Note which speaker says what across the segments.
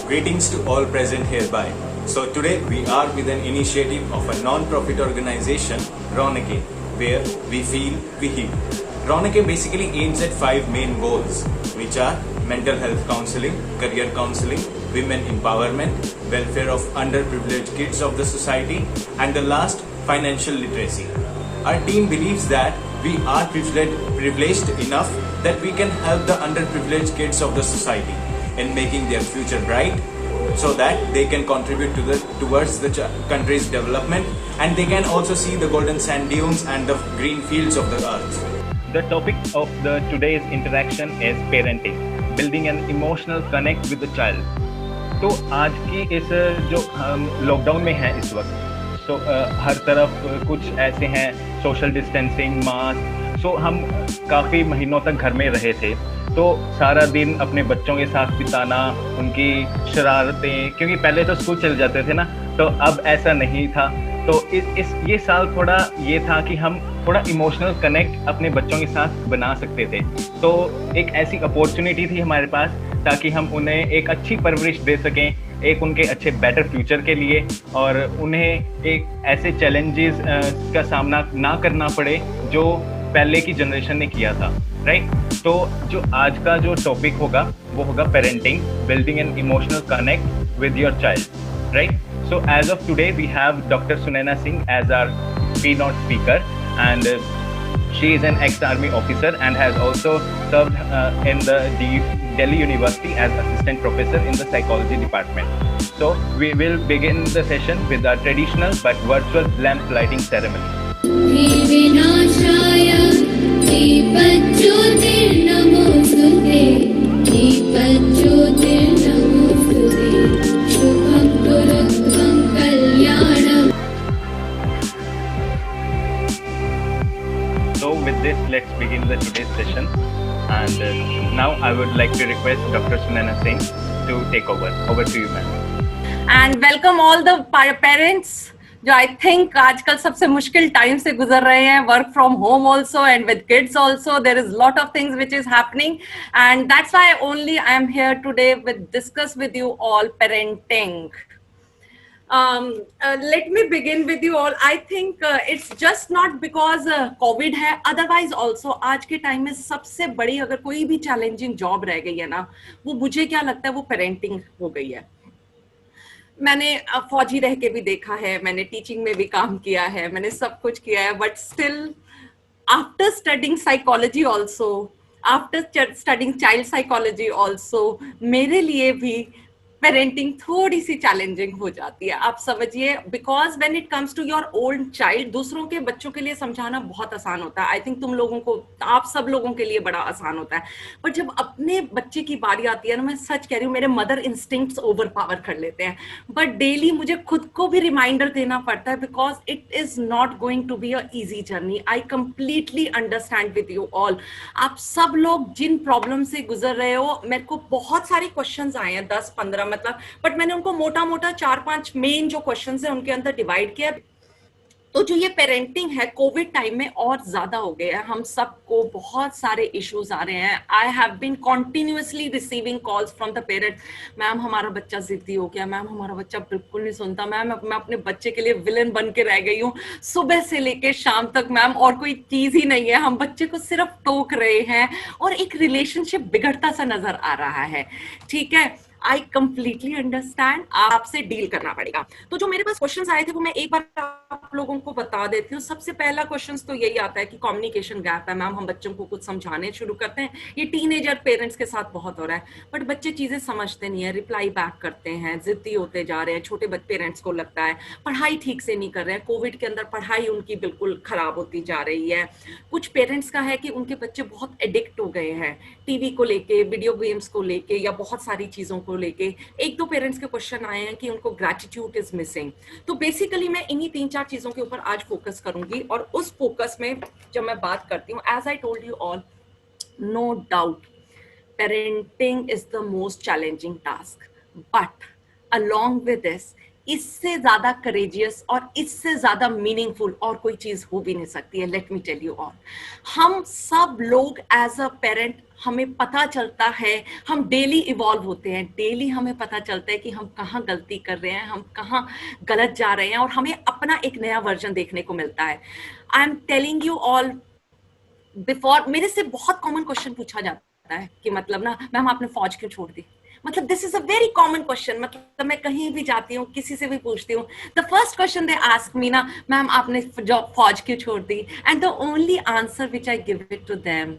Speaker 1: Greetings to all present hereby. So today we are with an initiative of a non-profit organization, Ronake, where we feel, we heal. Ronake basically aims at 5 main goals, which are mental health counseling, career counseling, women empowerment, welfare of underprivileged kids of the society, and the last, financial literacy. Our team believes that we are privileged enough that we can help the underprivileged kids of the society in making their future bright, so that they can contribute towards the country's development, and they can also see the golden sand dunes and the green fields of the earth.
Speaker 2: The topic of the today's interaction is parenting, building an emotional connect with the child. तो आज की इस जो हम lockdown में हैं इस वक्त, तो हर तरफ कुछ ऐसे हैं सोशल डिस्टेंसिंग, मास्क, सो हम काफ़ी महीनों तक घर में रहे थे, तो सारा दिन अपने बच्चों के साथ बिताना, उनकी शरारतें, क्योंकि पहले तो स्कूल चले जाते थे ना, तो अब ऐसा नहीं था। तो ये साल थोड़ा ये था कि हम थोड़ा इमोशनल कनेक्ट अपने बच्चों के साथ बना सकते थे। तो एक ऐसी अपॉर्चुनिटी थी हमारे पास ताकि हम उन्हें एक अच्छी परवरिश दे सकें, एक उनके अच्छे बेटर फ्यूचर के लिए, और उन्हें एक ऐसे चैलेंजेस का सामना ना करना पड़े जो पहले की जनरेशन ने किया था, राइट। तो जो आज का जो टॉपिक होगा वो होगा parenting, building an emotional connect with your child, right. So as of today, we have Dr. Sunaina Singh as our keynote speaker, and she is an ex-army officer and has also served in the Delhi University as assistant professor in the psychology department. So we will begin the session with our traditional but virtual lamp lighting ceremony. So with this, let's begin the today's session, and now I would like to request Dr. Sunaina Singh to take over. Over to you, ma'am.
Speaker 3: And welcome all the parents जो I think आजकल सबसे मुश्किल time से गुजर रहे हैं, work from home also and with kids also. There is lot of things which is happening, and that's why only I am here today with discuss with you all parenting. Let me begin with you all. I think it's just not because COVID है, otherwise also आज के time में सबसे बड़ी अगर कोई भी challenging job रह गई है ना, वो मुझे क्या लगता है वो पेरेंटिंग हो गई है. मैंने फौजी रह के भी देखा है, मैंने टीचिंग में भी काम किया है, मैंने सब कुछ किया है, but still after studying psychology also, after studying child psychology also, मेरे लिए भी पेरेंटिंग थोड़ी सी चैलेंजिंग हो जाती है. आप समझिए, because when it comes to your old child, दूसरों के बच्चों के लिए समझाना बहुत आसान होता है. आई थिंक तुम लोगों को, आप सब लोगों के लिए बड़ा आसान होता है, बट जब अपने बच्चे की बारी आती है ना, मैं सच कह रही हूँ, मेरे मदर इंस्टिंक्ट्स ओवर पावर कर लेते हैं. बट डेली मुझे खुद को भी रिमाइंडर देना पड़ता है, because it is not going to be a easy journey. I completely understand with you all. आप सब लोग जिन प्रॉब्लम से गुजर रहे हो, मेरे को बहुत सारे क्वेश्चंस आए हैं, 10-15 मतलब, बट मैंने उनको मोटा मोटा 4-5 मेन जो क्वेश्चंस है उनके अंदर डिवाइड किया. तो जो ये पेरेंटिंग है, कोविड टाइम में और ज्यादा हो गया है. हम सबको बहुत सारे इश्यूज आ रहे हैं. I have been continuously receiving calls from the parents. Ma'am हमारा बच्चा जिद्दी हो गया, मैम हमारा बच्चा बिल्कुल नहीं सुनता, मैम मैं अपने बच्चे के लिए विलन बन के रह गई हूँ, सुबह से लेके शाम तक मैम और कोई चीज ही नहीं है, हम बच्चे को सिर्फ टोक रहे हैं, और एक रिलेशनशिप बिगड़ता सा नजर आ रहा है. ठीक है, आई कंप्लीटली अंडरस्टैंड, आपसे डील करना पड़ेगा. तो जो मेरे पास क्वेश्चंस आए थे वो मैं एक बार आप लोगों को बता देती हूँ. सबसे पहला क्वेश्चंस तो यही आता है कि कम्युनिकेशन गैप है मैम, हम बच्चों को कुछ समझाने शुरू करते हैं, ये टीनेजर पेरेंट्स के साथ बहुत हो रहा है, बट बच्चे चीजें समझते नहीं है, रिप्लाई बैक करते हैं, जिद्दी होते जा रहे हैं. छोटे पेरेंट्स को लगता है पढ़ाई ठीक से नहीं कर रहे हैं, कोविड के अंदर पढ़ाई उनकी बिल्कुल खराब होती जा रही है. कुछ पेरेंट्स का है कि उनके बच्चे बहुत एडिक्ट हो गए हैं टीवी को लेके, वीडियो गेम्स को लेके, या बहुत सारी चीजों को लेके. 1-2 पेरेंट्स के क्वेश्चन आए हैं कि उनको ग्रेटिट्यूड इज मिसिंग. तो बेसिकली मैं इन्हीं 3-4 चीजों के ऊपर आज फोकस करूंगी, और उस फोकस में जब मैं बात करती हूँ, as I told you all, no doubt parenting is the most challenging task, but along with this, इससे ज्यादा करेजियस और इससे ज्यादा मीनिंगफुल और कोई चीज हो भी नहीं सकती है। Let me tell you all, हम सब लोग एज अ पेरेंट, हमें पता चलता है, हम डेली इवॉल्व होते हैं, डेली हमें पता चलता है कि हम कहाँ गलती कर रहे हैं, हम कहाँ गलत जा रहे हैं, और हमें अपना एक नया वर्जन देखने को मिलता है। आई am telling you all, before मेरे से बहुत कॉमन क्वेश्चन पूछा जाता है कि मतलब ना मैम आपने फौज क्यों छोड़ दी। मतलब this is a very common question, मतलब मैं कहीं भी जाती हूँ, किसी से भी पूछती हूँ, the first question they ask me ना, मैम आपने जॉब फौज क्यों छोड़ दी, and the only answer which I give it to them,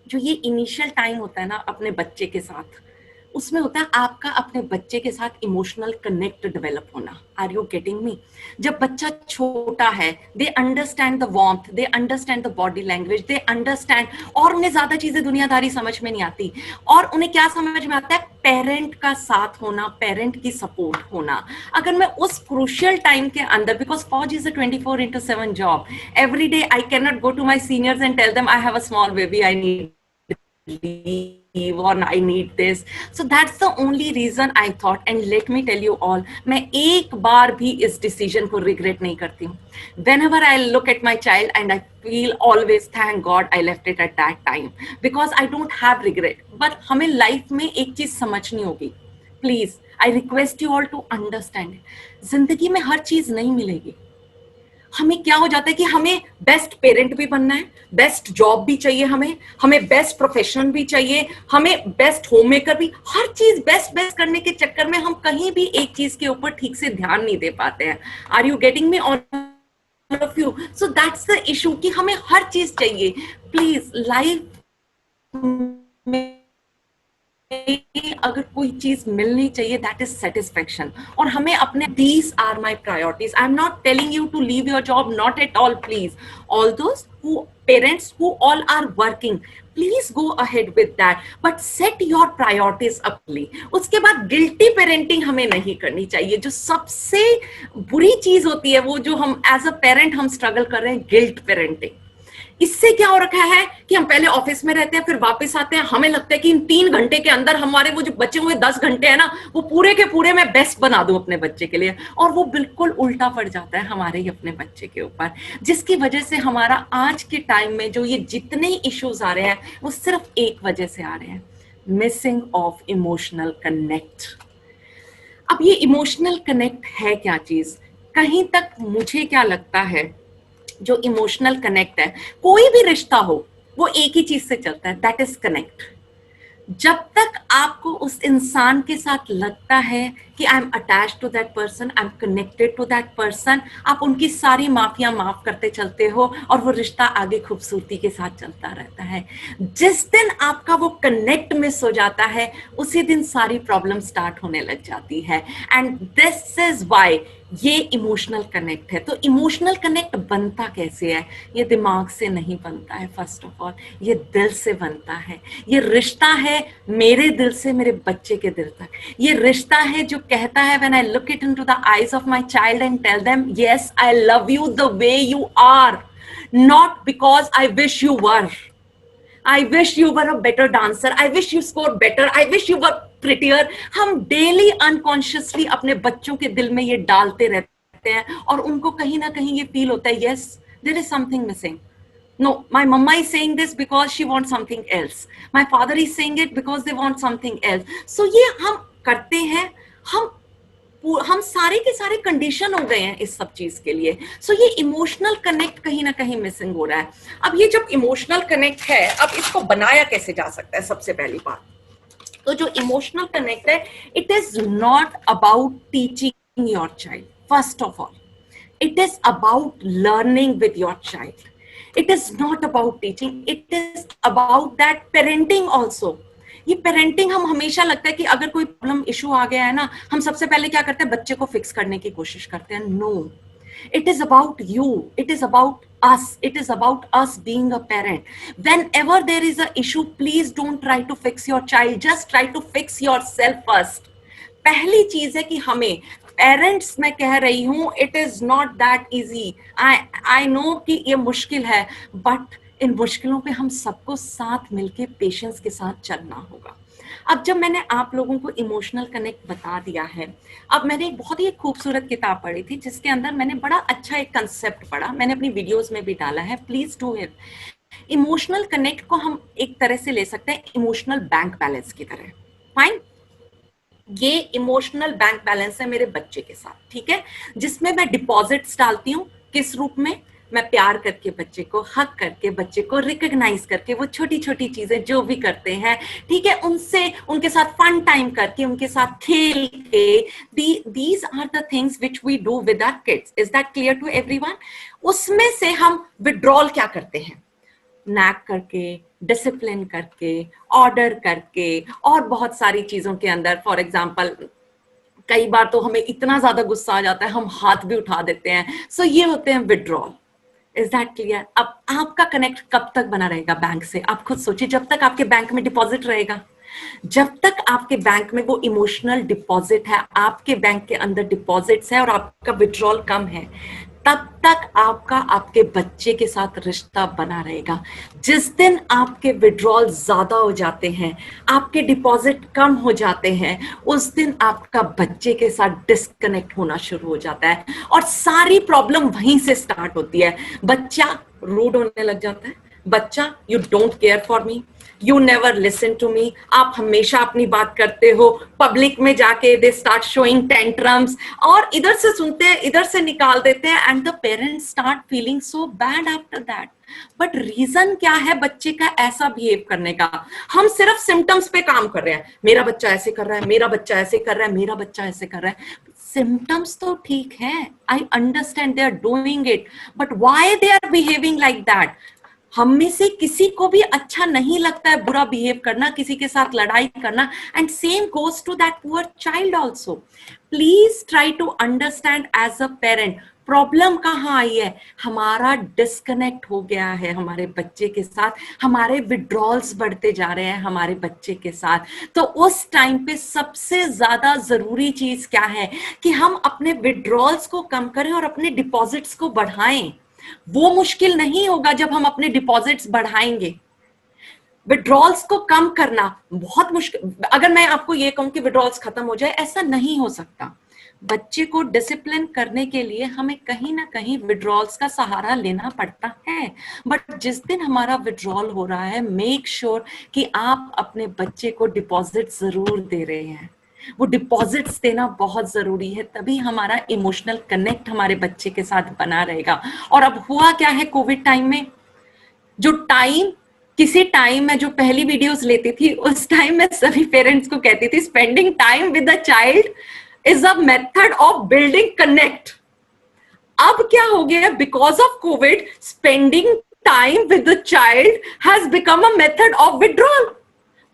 Speaker 3: जो ये इनिशियल टाइम होता है ना अपने बच्चे के साथ, उसमें होता है आपका अपने बच्चे के साथ इमोशनल कनेक्ट डेवलप होना। Are you getting me? जब बच्चा छोटा है, they understand the warmth, they understand the body language, they understand, और उन्हें ज्यादा चीजें दुनियादारी समझ में नहीं आती, और उन्हें क्या समझ में आता है, पेरेंट का साथ होना, पेरेंट की सपोर्ट होना। अगर मैं उस क्रूशियल टाइम के अंदर, बिकॉज फौज is a 24/7 job, every day I can not go to my seniors and tell them I have a small baby, I need leave or I need this. So that's the only reason I thought, and let me tell you all, मैं एक बार भी इस decision को regret नहीं करती हूँ. Whenever I look at my child and I feel always thank God I left it at that time, because I don't have regret. But हमें life में एक चीज समझनी होगी. Please, I request you all to understand. जिंदगी में हर चीज नहीं मिलेगी. हमें क्या हो जाता है कि हमें बेस्ट पेरेंट भी बनना है, बेस्ट जॉब भी चाहिए, हमें बेस्ट प्रोफेशन भी चाहिए, हमें बेस्ट होम मेकर भी, हर चीज बेस्ट बेस्ट करने के चक्कर में हम कहीं भी एक चीज के ऊपर ठीक से ध्यान नहीं दे पाते हैं। Are you getting me all of you? So that's the issue कि हमें हर चीज चाहिए। प्लीज लाइफ में अगर कोई चीज मिलनी चाहिए, दैट इज सेटिस्फेक्शन, और हमें अपने these are my priorities. I am not telling you to leave your job, not at all, please. All those who parents who all are working, please go ahead with that, but set your priorities aptly. उसके बाद guilty parenting हमें नहीं करनी चाहिए। जो सबसे बुरी चीज होती है, वो जो हम एज अ पेरेंट हम स्ट्रगल कर रहे हैं, गिल्ट पेरेंटिंग। इससे क्या हो रखा है कि हम पहले ऑफिस में रहते हैं, फिर वापस आते हैं, हमें लगता है कि इन 3 घंटे के अंदर हमारे वो जो बचे हुए 10 घंटे हैं ना, वो पूरे के पूरे मैं बेस्ट बना दूं अपने बच्चे के लिए, और वो बिल्कुल उल्टा पड़ जाता है हमारे ही अपने बच्चे के ऊपर, जिसकी वजह से हमारा आज के टाइम में जो ये जितने इश्यूज आ रहे हैं, वो सिर्फ एक वजह से आ रहे हैं, मिसिंग ऑफ इमोशनल कनेक्ट। अब ये इमोशनल कनेक्ट है क्या चीज? कहीं तक मुझे क्या लगता है, जो इमोशनल कनेक्ट है, कोई भी रिश्ता हो, वो एक ही चीज से चलता है, दैट इज कनेक्ट। जब तक आपको उस इंसान के साथ लगता है कि I am attach to that person, I am connected to that person, आप उनकी सारी माफियां माफ करते चलते हो, और वो रिश्ता आगे खूबसूरती के साथ चलता रहता है। जिस दिन आपका वो कनेक्ट मिस हो जाता है, उसी दिन सारी प्रॉब्लम स्टार्ट होने लग जाती है। एंड दिस इज वाई ये इमोशनल कनेक्ट है। तो इमोशनल कनेक्ट बनता कैसे है? ये दिमाग से नहीं बनता है, फर्स्ट ऑफ ऑल ये दिल से बनता है। ये रिश्ता है मेरे दिल से मेरे बच्चे के दिल तक। ये रिश्ता है जो कहता है, when I look it into the eyes of my child and tell them, yes I love you the way you are, not because I wish you were. I wish you were a better dancer. I wish you scored better. I wish you were prettier. हम daily unconsciously अपने बच्चों के दिल में ये डालते रहते हैं, और उनको कहीं ना कहीं ये फील होता है, yes, there is something missing. No, my mama is saying this because she wants something else. My father is saying it because they want something else. So ये हम करते हैं, हम सारे के सारे कंडीशन हो गए हैं इस सब चीज के लिए। सो ये इमोशनल कनेक्ट कहीं ना कहीं मिसिंग हो रहा है। अब ये जब इमोशनल कनेक्ट है, अब इसको बनाया कैसे जा सकता है? सबसे पहली बात तो जो इमोशनल कनेक्ट है, it is not about teaching your child, first of all it is about learning with your child. It is not about teaching, it is about that parenting also. ये पेरेंटिंग, हम हमेशा लगता है कि अगर कोई problem issue आ गया है ना, हम सबसे पहले क्या करते हैं, बच्चे को फिक्स करने की कोशिश करते हैं। No, it is about you, it is about us, it is about us being a parent. Whenever there is a issue, please don't try to fix your child, just try to fix yourself first. पहली चीज है कि हमें parents, मैं कह रही हूं, it is not that easy, I know कि ये मुश्किल है, बट इन मुश्किलों पे हम सबको साथ मिलके पेशेंस के साथ चलना होगा। अब जब मैंने आप लोगों को इमोशनल कनेक्ट बता दिया है, अब मैंने एक बहुत ही खूबसूरत किताब पढ़ी थी जिसके अंदर मैंने बड़ा अच्छा एक कंसेप्ट पढ़ा, मैंने अपनी वीडियोस में भी डाला है, please do it. Emotional connect को हम एक तरह से ले सकते हैं इमोशनल बैंक बैलेंस की तरह। फाइन, ये इमोशनल बैंक बैलेंस है मेरे बच्चे के साथ, ठीक है, जिसमें मैं डिपॉजिट्स डालती हूँ। किस रूप में? मैं प्यार करके बच्चे को हक करके, बच्चे को रिकॉग्नाइज करके, वो छोटी छोटी चीजें जो भी करते हैं, ठीक है, उनसे उनके साथ फन टाइम करके, उनके साथ खेल के, these are the things which we do with our kids. Is that clear to everyone? उसमें से हम विड्रॉल क्या करते हैं? नैग करके, डिसिप्लिन करके, ऑर्डर करके, और बहुत सारी चीजों के अंदर। फॉर एग्जाम्पल, कई बार तो हमें इतना ज्यादा गुस्सा आ जाता है हम हाथ भी उठा देते हैं। सो ये होते हैं विड्रॉल। Is that clear? अब आपका कनेक्ट कब तक बना रहेगा बैंक से? आप खुद सोचिए। जब तक आपके बैंक में डिपॉजिट रहेगा, जब तक आपके बैंक में वो इमोशनल डिपॉजिट है, आपके बैंक के अंदर डिपॉजिट्स है और आपका विड्रॉल कम है, तब तक आपका आपके बच्चे के साथ रिश्ता बना रहेगा। जिस दिन आपके विड्रॉल ज्यादा हो जाते हैं, आपके डिपॉजिट कम हो जाते हैं, उस दिन आपका बच्चे के साथ डिस्कनेक्ट होना शुरू हो जाता है और सारी प्रॉब्लम वहीं से स्टार्ट होती है। बच्चा रूड होने लग जाता है, बच्चा you don't care for me, you never listen to me, आप हमेशा अपनी बात करते हो, पब्लिक में जाके दे स्टार्ट शोइंग टेंट्रम्स, और इधर से सुनते हैं इधर से निकाल देते हैं, and the parents start feeling so bad after that. But reason क्या है बच्चे का ऐसा बिहेव करने का? हम सिर्फ सिम्टम्स पे काम कर रहे हैं, मेरा बच्चा ऐसे कर रहा है, मेरा बच्चा ऐसे कर रहा है, मेरा बच्चा ऐसे कर रहा है। सिम्टम्स तो ठीक है, I understand they are doing it, but why they are behaving like that? हम में से किसी को भी अच्छा नहीं लगता है बुरा बिहेव करना, किसी के साथ लड़ाई करना, and same goes to that poor child also. Please try to understand as a parent, problem कहाँ आई है? हमारा डिस्कनेक्ट हो गया है हमारे बच्चे के साथ, हमारे विड्रॉल्स बढ़ते जा रहे हैं हमारे बच्चे के साथ। तो उस टाइम पे सबसे ज्यादा जरूरी चीज क्या है कि हम अपने विड्रॉल्स को कम करें और अपने डिपॉजिट्स को बढ़ाएं। वो मुश्किल नहीं होगा जब हम अपने डिपॉजिट्स बढ़ाएंगे। विड्रॉल्स को कम करना बहुत मुश्किल, अगर मैं आपको ये कहूं कि विड्रॉल्स खत्म हो जाए, ऐसा नहीं हो सकता। बच्चे को डिसिप्लिन करने के लिए हमें कहीं ना कहीं विड्रॉल्स का सहारा लेना पड़ता है। बट जिस दिन हमारा विड्रॉल हो रहा है, मेक श्योर कि आप अपने बच्चे को डिपॉजिट जरूर दे रहे हैं। वो डिपॉजिट्स देना बहुत जरूरी है, तभी हमारा इमोशनल कनेक्ट हमारे बच्चे के साथ बना रहेगा। और अब हुआ क्या है कोविड टाइम में, जो टाइम, किसी टाइम मैं जो पहली वीडियोस लेती थी, उस टाइम मैं सभी पेरेंट्स को कहती थी spending time with the child is a method of building connect. अब क्या हो गया? Because of Covid, spending time with the child has become a method of withdrawal.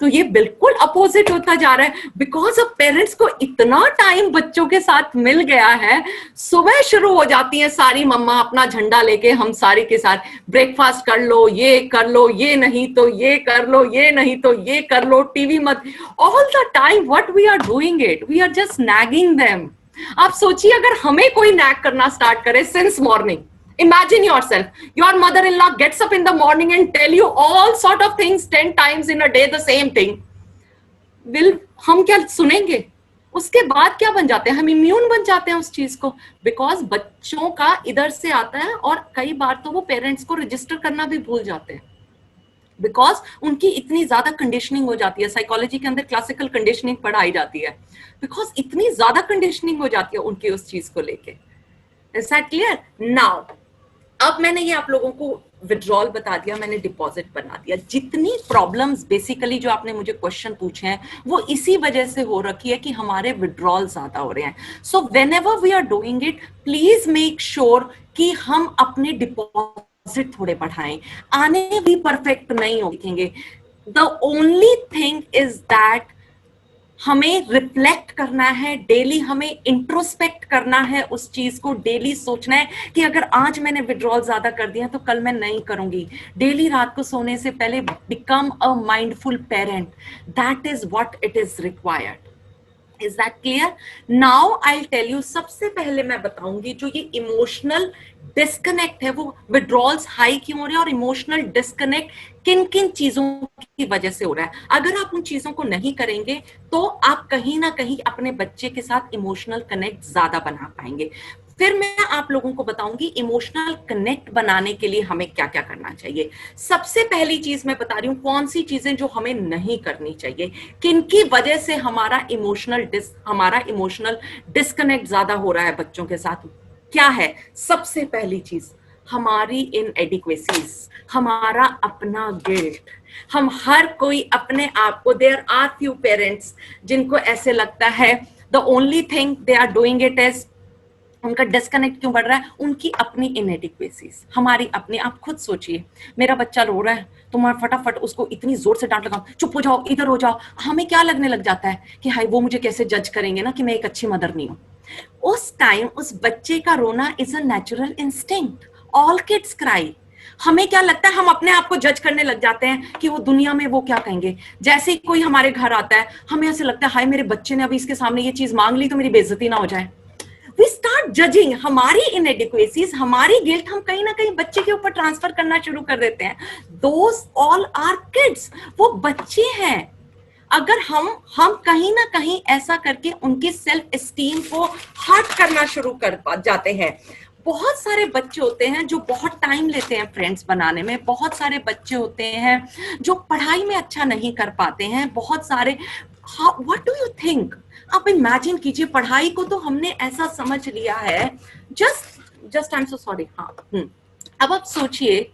Speaker 3: तो ये बिल्कुल अपोजिट होता जा रहा है, बिकॉज अब पेरेंट्स को इतना टाइम बच्चों के साथ मिल गया है। सुबह शुरू हो जाती है सारी मम्मा अपना झंडा लेके, हम सारी के साथ ब्रेकफास्ट कर लो, ये कर लो, ये नहीं तो ये कर लो, ये नहीं तो ये कर लो, टीवी मत। All the time what we are doing it, we are just nagging them. आप सोचिए अगर हमें कोई नैग करना स्टार्ट करे since morning, imagine yourself, your mother-in-law gets up in the morning and tell you all sort of things 10 times in a day, the same thing. हम क्या सुनेंगे? उसके बाद क्या बन जाते हैं? हम इम्यून बन जाते हैं उस चीज को, बिकॉज बच्चों का इधर से आता है और कई बार तो वो पेरेंट्स को रजिस्टर करना भी भूल जाते हैं, बिकॉज उनकी इतनी ज्यादा कंडीशनिंग हो जाती है। साइकोलॉजी के अंदर क्लासिकल कंडीशनिंग पढ़ाई जाती है, बिकॉज इतनी ज्यादा कंडीशनिंग हो जाती है उनकी उस चीज को लेके। Is that clear? Now, अब मैंने ये आप लोगों को विड्रॉल बता दिया, मैंने डिपॉजिट बना दिया। जितनी प्रॉब्लम्स बेसिकली जो आपने मुझे क्वेश्चन पूछे हैं, वो इसी वजह से हो रखी है कि हमारे विड्रॉल ज्यादा हो रहे हैं। So whenever we are doing it, please make sure कि हम अपने डिपॉजिट थोड़े बढ़ाएं। आने भी परफेक्ट नहीं हो दिखेंगे। The only thing is that हमें रिफ्लेक्ट करना है डेली, हमें इंट्रोस्पेक्ट करना है, उस चीज को डेली सोचना है कि अगर आज मैंने विड्रॉल ज्यादा कर दिया तो कल मैं नहीं करूंगी। डेली रात को सोने से पहले become a mindful parent, that is what it is required. Is that clear? Now I tell you, सबसे पहले मैं बताऊंगी जो ये इमोशनल डिस्कनेक्ट है, वो विड्रॉल्स हाई क्यों हो रहे हैं और इमोशनल डिस्कनेक्ट किन किन चीजों की वजह से हो रहा है। अगर आप उन चीजों को नहीं करेंगे तो आप कहीं ना कहीं अपने बच्चे के साथ इमोशनल कनेक्ट ज्यादा बना पाएंगे। फिर मैं आप लोगों को बताऊंगी इमोशनल कनेक्ट बनाने के लिए हमें क्या क्या करना चाहिए। सबसे पहली चीज मैं बता रही हूं कौन सी चीजें जो हमें नहीं करनी चाहिए, किनकी वजह से हमारा इमोशनल डिस्कनेक्ट ज्यादा हो रहा है बच्चों के साथ। क्या है सबसे पहली चीज? हमारी इनएडिक्वेसीज, हमारा अपना गिल्ट। हम हर कोई अपने आप को, देयर आर फ्यू पेरेंट्स जिनको ऐसे लगता है the only thing they are doing it is, उनका डिस्कनेक्ट क्यों बढ़ रहा है? उनकी अपनी इनएडिक्वेसीज, हमारी अपनी। आप खुद सोचिए, मेरा बच्चा रो रहा है तो मैं फटाफट उसको इतनी जोर से डांट लगाऊं, चुप हो जाओ, इधर हो जाओ। हमें क्या लगने लग जाता है कि हाय वो मुझे कैसे जज करेंगे ना कि मैं एक अच्छी मदर नहीं हूं। उस टाइम उस बच्चे का रोना is a natural instinct. All kids cry. हमें क्या लगता है, हम अपने आप को जज करने लग जाते हैं कि वो दुनिया में वो क्या कहेंगे। जैसे ही कोई हमारे घर आता है हमें ऐसे लगता है हाय मेरे बच्चे ने अभी इसके सामने ये चीज मांग ली तो मेरी बेइज्जती ना हो जाए। We start judging, हमारी इनएडिक्वेसीज, हमारी गिल्ट हम कहीं ना कहीं बच्चे के ऊपर ट्रांसफर करना शुरू कर देते हैं। Those all are kids, वो बच्चे हैं। अगर हम कहीं ना कहीं ऐसा करके उनकी सेल्फ एस्टीम को हर्ट करना शुरू कर जाते हैं। बहुत सारे बच्चे होते हैं जो बहुत टाइम लेते हैं फ्रेंड्स बनाने में, बहुत सारे बच्चे होते हैं जो पढ़ाई में अच्छा नहीं कर पाते हैं, बहुत सारे। What do you think? आप इमेजिन कीजिए, पढ़ाई को तो हमने ऐसा समझ लिया है, just I am so sorry. हाँ, अब आप सोचिए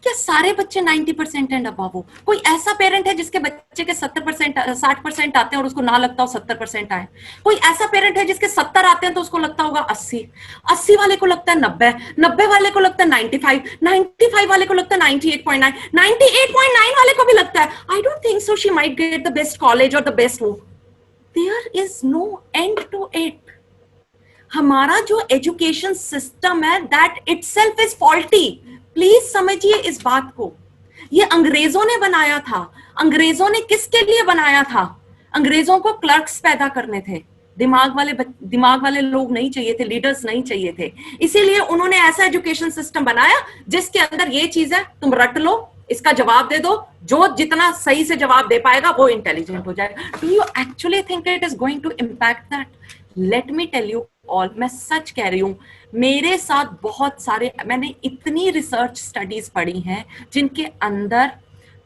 Speaker 3: क्या सारे बच्चे 90% एंड अबव हो? कोई ऐसा पेरेंट है जिसके बच्चे के 70% 60% आते हैं और उसको ना लगता हो 70% आए? कोई ऐसा पेरेंट है जिसके 70 आते हैं तो उसको लगता होगा 80 वाले को लगता है 90 वाले को लगता है 95 वाले को लगता है 98.9 वाले को भी लगता है I don't think so she might get the best college और द बेस्ट वो। There is no end to it. हमारा जो एजुकेशन सिस्टम है that itself is faulty. Please समझिए इस बात को। ये अंग्रेजों ने बनाया था। अंग्रेजों ने किसके लिए बनाया था? अंग्रेजों को क्लर्क्स पैदा करने थे। दिमाग वाले लोग नहीं चाहिए थे, लीडर्स नहीं चाहिए थे। इसीलिए उन्होंने ऐसा एजुकेशन सिस्टम बनाया जिसके अंदर ये चीज है, तुम रट लो, इसका जवाब दे दो, जो जितना सही से जवाब दे पाएगा वो इंटेलिजेंट हो जाएगा। Do you actually think it is going to impact that? Let me tell you all, मैं सच कह रही हूं, मेरे साथ बहुत सारे, मैंने इतनी रिसर्च स्टडीज पढ़ी हैं जिनके अंदर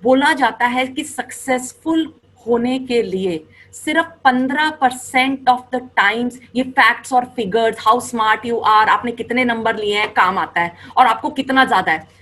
Speaker 3: बोला जाता है कि सक्सेसफुल होने के लिए सिर्फ 15% ऑफ द टाइम्स ये फैक्ट्स और figures, how smart you are, आपने कितने नंबर लिए हैं, काम आता है और आपको कितना ज्यादा है।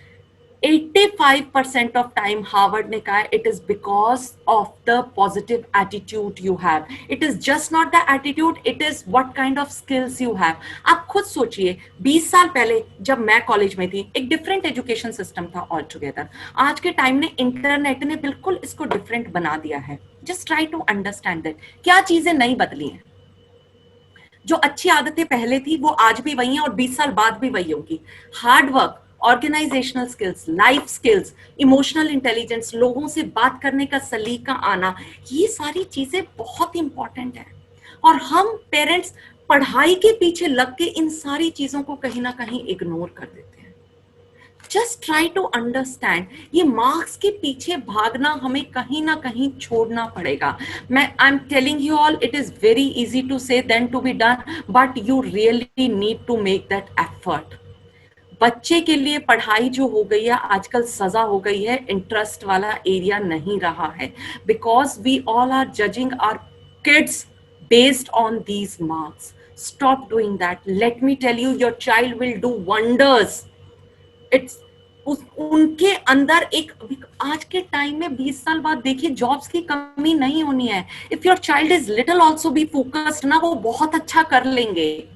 Speaker 3: 85% ऑफ टाइम हार्वर्ड ने कहा it is because of the positive attitude you have. It is just not the attitude, it is what kind of skills you have. आप खुद सोचिए, 20 साल पहले जब मैं कॉलेज में थी एक डिफरेंट एजुकेशन सिस्टम था ऑल टुगेदर। आज के टाइम ने, इंटरनेट ने बिल्कुल इसको डिफरेंट बना दिया है। Just try to understand that. क्या चीजें नई बदली हैं? जो अच्छी आदतें पहले थी वो आज भी वही हैं और 20 साल बाद भी वही होंगी। Hard work, organisational skills, life skills, emotional intelligence, लोगों से बात करने का सलीका आना, ये सारी चीजें बहुत इंपॉर्टेंट है। और हम पेरेंट्स पढ़ाई के पीछे लग के इन सारी चीजों को कहीं ना कहीं इग्नोर कर देते हैं। जस्ट ट्राई टू अंडरस्टैंड, ये मार्क्स के पीछे भागना हमें कहीं ना कहीं छोड़ना पड़ेगा। I am telling you all, it is very easy to say than to be done, but you really need to make that effort. बच्चे के लिए पढ़ाई जो हो गई है आजकल सजा हो गई है, इंटरेस्ट वाला एरिया नहीं रहा है, because we all are judging our kids based on these marks. Stop doing that. Let me tell you, your child will do wonders. It's उनके अंदर एक, आज के टाइम में 20 साल बाद देखिए जॉब्स की कमी नहीं होनी है। If your child is little also be focused ना, वो बहुत अच्छा कर लेंगे।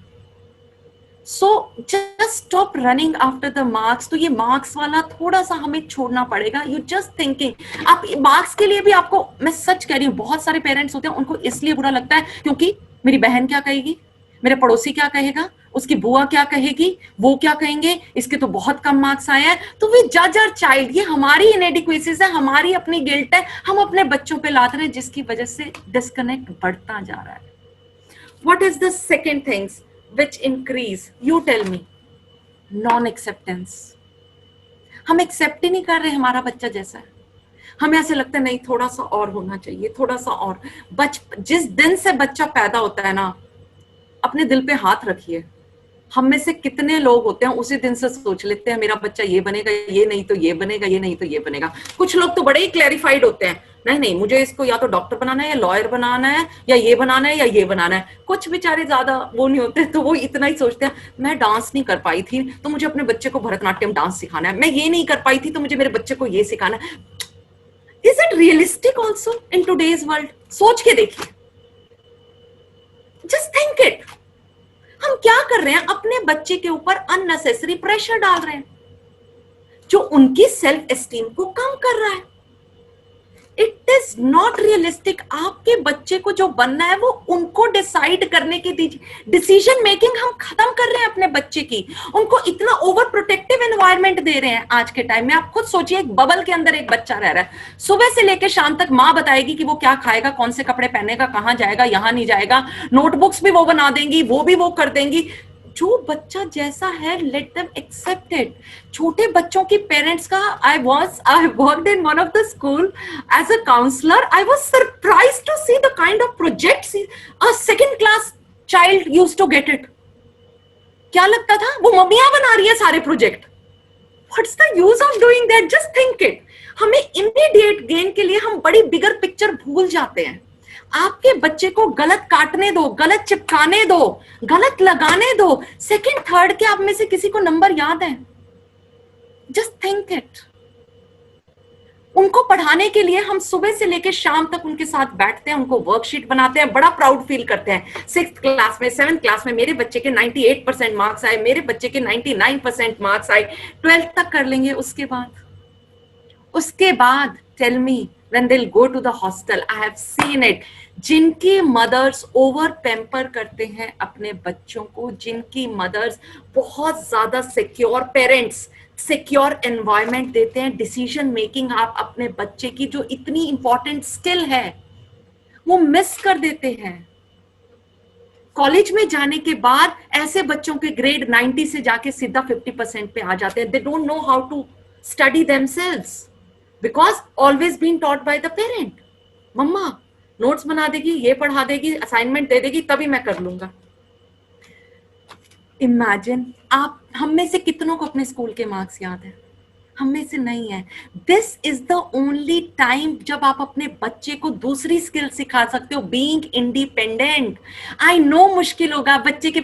Speaker 3: So just stop running after the marks। तो ये मार्क्स वाला थोड़ा सा हमें छोड़ना पड़ेगा। You just thinking, आप मार्क्स के लिए भी आपको, मैं सच कह रही हूँ, बहुत सारे पेरेंट्स होते हैं उनको इसलिए बुरा लगता है क्योंकि मेरी बहन क्या कहेगी, मेरे पड़ोसी क्या कहेगा, उसकी बुआ क्या कहेगी, वो क्या कहेंगे, इसके तो बहुत कम मार्क्स आए हैं। तो वी जज आवर चाइल्ड। ये हमारी इनएडिक्वेसीज है, हमारी अपनी गिल्ट है, हम अपने बच्चों पे लाते हैं जिसकी वजह से डिस्कनेक्ट बढ़ता जा रहा है। What is the second things which increase? You tell me. Non acceptance. हम एक्सेप्ट ही नहीं कर रहे हमारा बच्चा जैसा है, हमें ऐसे लगता है नहीं थोड़ा सा और होना चाहिए, थोड़ा सा और। जिस दिन से बच्चा पैदा होता है ना, अपने दिल पे हाथ रखिए, हम में से कितने लोग होते हैं उसी दिन से सोच लेते हैं मेरा बच्चा ये बनेगा, ये नहीं तो ये बनेगा, ये नहीं तो ये बनेगा। कुछ लोग तो बड़े ही क्लैरिफाइड होते हैं, नहीं नहीं मुझे इसको या तो डॉक्टर बनाना है या लॉयर बनाना है या ये बनाना है या ये बनाना है। कुछ बेचारे ज्यादा वो नहीं होते, तो वो इतना ही सोचते हैं मैं डांस नहीं कर पाई थी तो मुझे अपने बच्चे को भरतनाट्यम डांस सिखाना है, मैं ये नहीं कर पाई थी तो मुझे मेरे बच्चे को ये सिखाना है। Is it realistic also in today's world? सोच के देखिए, जस्ट थिंक इट। हम क्या कर रहे हैं, अपने बच्चे के ऊपर अननेसेसरी प्रेशर डाल रहे हैं जो उनकी सेल्फ एस्टीम को कम कर रहा है। It is not realistic. आपके बच्चे को जो बनना है वो उनको डिसाइड करने की दीजिए, डिसीजन मेकिंग हम खत्म कर रहे हैं अपने बच्चे की। उनको इतना ओवर प्रोटेक्टिव एनवायरनमेंट दे रहे हैं आज के टाइम में। आप खुद सोचिए, एक बबल के अंदर एक बच्चा रह रहा है, सुबह से लेकर शाम तक माँ बताएगी कि वो क्या खाएगा, कौन से कपड़े पहनेगा, कहां जाएगा, यहां नहीं जाएगा, नोटबुक्स भी वो बना देंगी, वो भी वो कर देंगी। जो बच्चा जैसा है लेट देम एक्सेप्ट इट। छोटे बच्चों की पेरेंट्स का I worked in one of the school as a counsellor. I was surprised to see the kind of projects a second class child used to get it. क्या लगता था वो मम्मियां बना रही है सारे project. What's the use of doing that? Just think it. हमें इमीडिएट गेन के लिए हम बड़ी बिगर पिक्चर भूल जाते हैं। आपके बच्चे को गलत काटने दो, गलत चिपकाने दो, गलत लगाने दो, सेकंड थर्ड के आप में से किसी को नंबर याद है? Just think it. उनको पढ़ाने के लिए हम सुबह से लेकर शाम तक उनके साथ बैठते हैं, उनको वर्कशीट बनाते हैं, बड़ा प्राउड फील करते हैं। 6th क्लास में, 7th क्लास में मेरे बच्चे के 98% मार्क्स आए, मेरे बच्चे के 99% मार्क्स आए। 12th तक कर लेंगे, उसके बाद tell me when they'll go to the hostel, I have seen it, जिनकी मदर्स ओवर पैम्पर करते हैं अपने बच्चों को, जिनकी मदर्स बहुत ज्यादा सिक्योर पेरेंट्स, सिक्योर एनवायरनमेंट देते हैं, डिसीजन मेकिंग आप अपने बच्चे की जो इतनी इंपॉर्टेंट स्किल है वो मिस कर देते हैं। कॉलेज में जाने के बाद ऐसे बच्चों के ग्रेड 90 से जाके सीधा 50% पे आ जाते हैं। They don't know how to study themselves because always been taught by the parent. मम्मा नोट्स बना देगी, ये पढ़ा देगी, असाइनमेंट दे देगी, तभी मैं कर लूंगा। इमेजिन, आप हम में से कितनों को अपने स्कूल के मार्क्स याद है? हम में से नहीं है। This is the only time जब आप अपने बच्चे को दूसरी स्किल सिखा सकते हो, बीइंग इंडिपेंडेंट। आई नो मुश्किल होगा, बच्चे के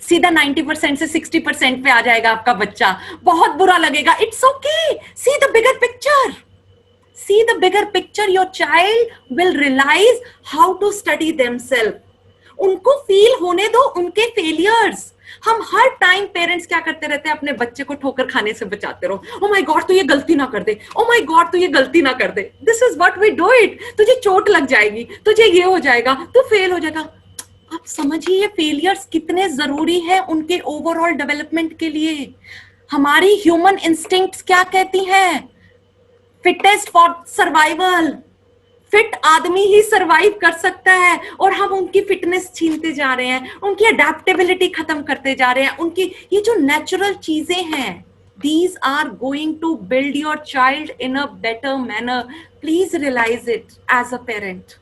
Speaker 3: सीधा 90% से 60% पे आ जाएगा आपका बच्चा, बहुत बुरा लगेगा। It's okay, C the bigger picture. See the bigger picture. Your child will realize how to study themselves. उनको फील होने दो उनके फेलियर्स। हम हर टाइम पेरेंट्स क्या करते रहते हैं, अपने बच्चे को ठोकर खाने से बचाते रहो। ओ माय गॉड तू ये गलती ना कर दे, ओ माय गॉड तू ये गलती ना कर दे। This is what we do it. तुझे चोट लग जाएगी, तुझे ये हो जाएगा, तू फेल हो जाएगा। आप समझिए ये फेलियर्स कितने जरूरी है उनके ओवरऑल डेवलपमेंट के लिए। हमारी ह्यूमन इंस्टिंक्ट्स क्या कहती हैं? Fittest for survival. फिट आदमी ही सरवाइव कर सकता है, और हम उनकी फिटनेस छीनते जा रहे हैं, उनकी अडेप्टेबिलिटी खत्म करते जा रहे हैं। उनकी ये जो नेचुरल चीजें हैं, these are going to build your child in a better manner. Please realize it as a parent.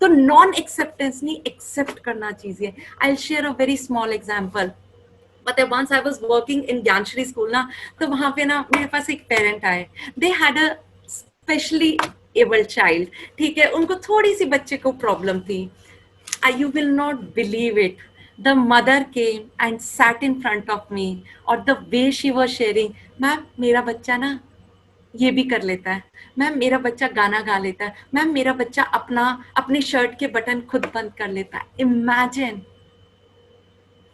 Speaker 3: तो नॉन एक्सेप्टेंस नहीं, एक्सेप्ट करना चाहिए। I'll share a very small example. But once I was working in Gyanshri school ना, तो वहां पे ना मेरे पास एक पेरेंट आए। They had a specially able child, ठीक है, उनको थोड़ी सी बच्चे को प्रॉब्लम थी। You will not believe it. The mother came and sat in front of me, और the way she was sharing, ma'am मेरा बच्चा ना ये भी कर लेता है, मैम मेरा बच्चा गाना गा लेता है, मैम मेरा बच्चा अपनी शर्ट के बटन खुद बंद कर लेता है। Imagine.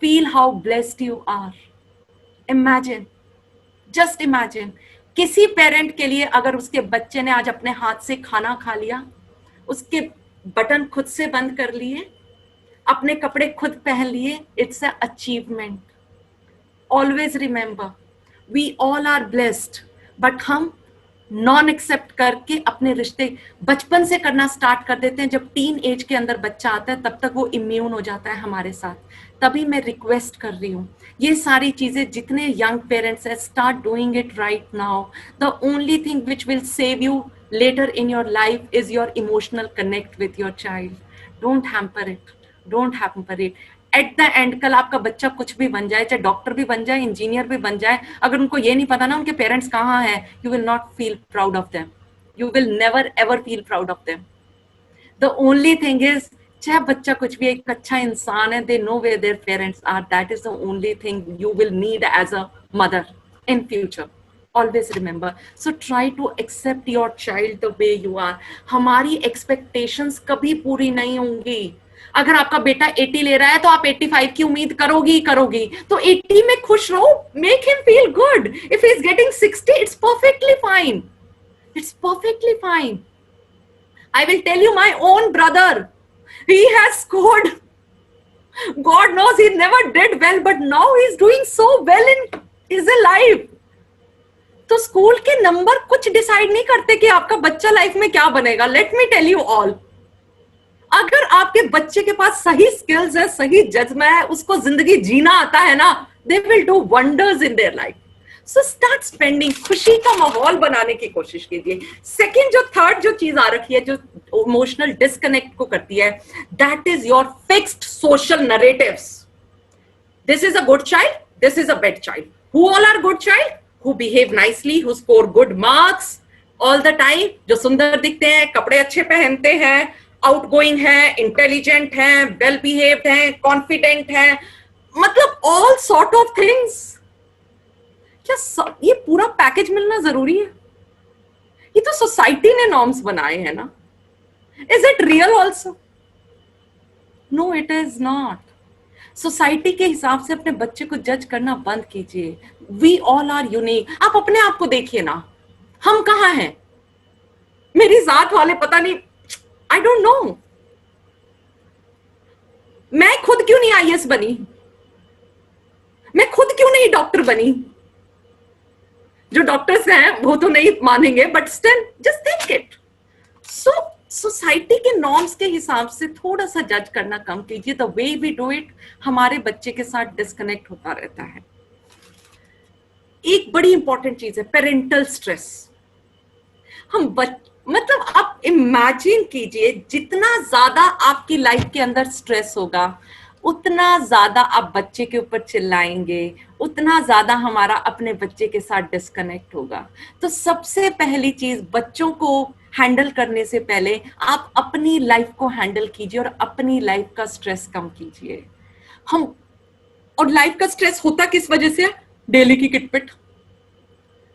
Speaker 3: Feel how blessed you are. Imagine, just imagine. किसी पेरेंट के लिए अगर उसके बच्चे ने आज अपने हाथ से खाना खा लिया, उसके बटन खुद से बंद कर लिए, अपने कपड़े खुद पहन लिए, it's a achievement. Always remember, we all are blessed, but हम नॉन एक्सेप्ट करके अपने रिश्ते बचपन से करना स्टार्ट कर देते हैं। जब टीन एज के अंदर बच्चा आता है तब तक वो इम्यून हो जाता है हमारे साथ। तभी मैं रिक्वेस्ट कर रही हूँ, ये सारी चीजें जितने यंग पेरेंट्स हैं, start doing it right now. The only thing which will save you later in your life is your emotional connect with your child. Don't hamper it, don't hamper it. At the end कल आपका बच्चा कुछ भी बन जाए, चाहे doctor भी बन जाए, इंजीनियर भी बन जाए, अगर उनको ये नहीं पता ना उनके पेरेंट्स कहाँ हैं, you will not feel proud of them, you will never ever feel proud of them. The only thing is, चाहे बच्चा कुछ भी एक अच्छा इंसान है, they know where their parents are, that is the only thing you will need as a mother in future. Always remember, so try to accept your child the way you are. हमारी expectations कभी पूरी नहीं होंगी। अगर आपका बेटा 80 ले रहा है तो आप 85 की उम्मीद करोगी करोगी, तो 80 में खुश रहो, make him feel good. If he is getting 60, it's perfectly fine. It's perfectly fine. I will tell you, my own brother, he has scored. God knows he never did well, but now he's doing so well in his life. तो school के number कुछ decide नहीं करते कि आपका बच्चा life में क्या बनेगा। Let me tell you all, अगर आपके बच्चे के पास सही स्किल्स है, सही जज्बा है, उसको जिंदगी जीना आता है ना, they will do wonders in their life. So start spending, खुशी का माहौल बनाने की कोशिश कीजिए। सेकेंड, थर्ड जो चीज आ रखी है जो इमोशनल डिस्कनेक्ट को करती है, that is your fixed social narratives. This is a good child, this is a bad child. Who all are good child? Who behave nicely, who score good marks all the time, जो सुंदर दिखते हैं, कपड़े अच्छे पहनते हैं, outgoing हैं, intelligent हैं, वेल बिहेव्ड हैं, कॉन्फिडेंट हैं, मतलब ऑल सॉर्ट ऑफ थिंग्स। क्या ये पूरा पैकेज मिलना जरूरी है? ये तो सोसाइटी ने नॉर्म्स बनाए हैं ना। Is it real also? No, it is not. Society के हिसाब से अपने बच्चे को जज करना बंद कीजिए। We all are unique. आप अपने आप को देखिए ना, हम कहाँ हैं? मेरी जात वाले पता नहीं, आई डोंट नो, मैं खुद क्यों नहीं आईएएस बनी, मैं खुद क्यों नहीं डॉक्टर बनी? जो डॉक्टर्स हैं वो तो नहीं मानेंगे, but still just think it. So society के नॉर्म्स के हिसाब से थोड़ा सा जज करना कम कीजिए। The way we do it हमारे बच्चे के साथ डिस्कनेक्ट होता रहता है। एक बड़ी इंपॉर्टेंट चीज है पेरेंटल स्ट्रेस। मतलब आप इमेजिन कीजिए, जितना ज्यादा आपकी लाइफ के अंदर स्ट्रेस होगा, उतना ज्यादा आप बच्चे के ऊपर चिल्लाएंगे, उतना ज्यादा हमारा अपने बच्चे के साथ डिस्कनेक्ट होगा। तो सबसे पहली चीज, बच्चों को हैंडल करने से पहले आप अपनी लाइफ को हैंडल कीजिए और अपनी लाइफ का स्ट्रेस कम कीजिए। और लाइफ का स्ट्रेस होता किस वजह से? डेली की किटपिट।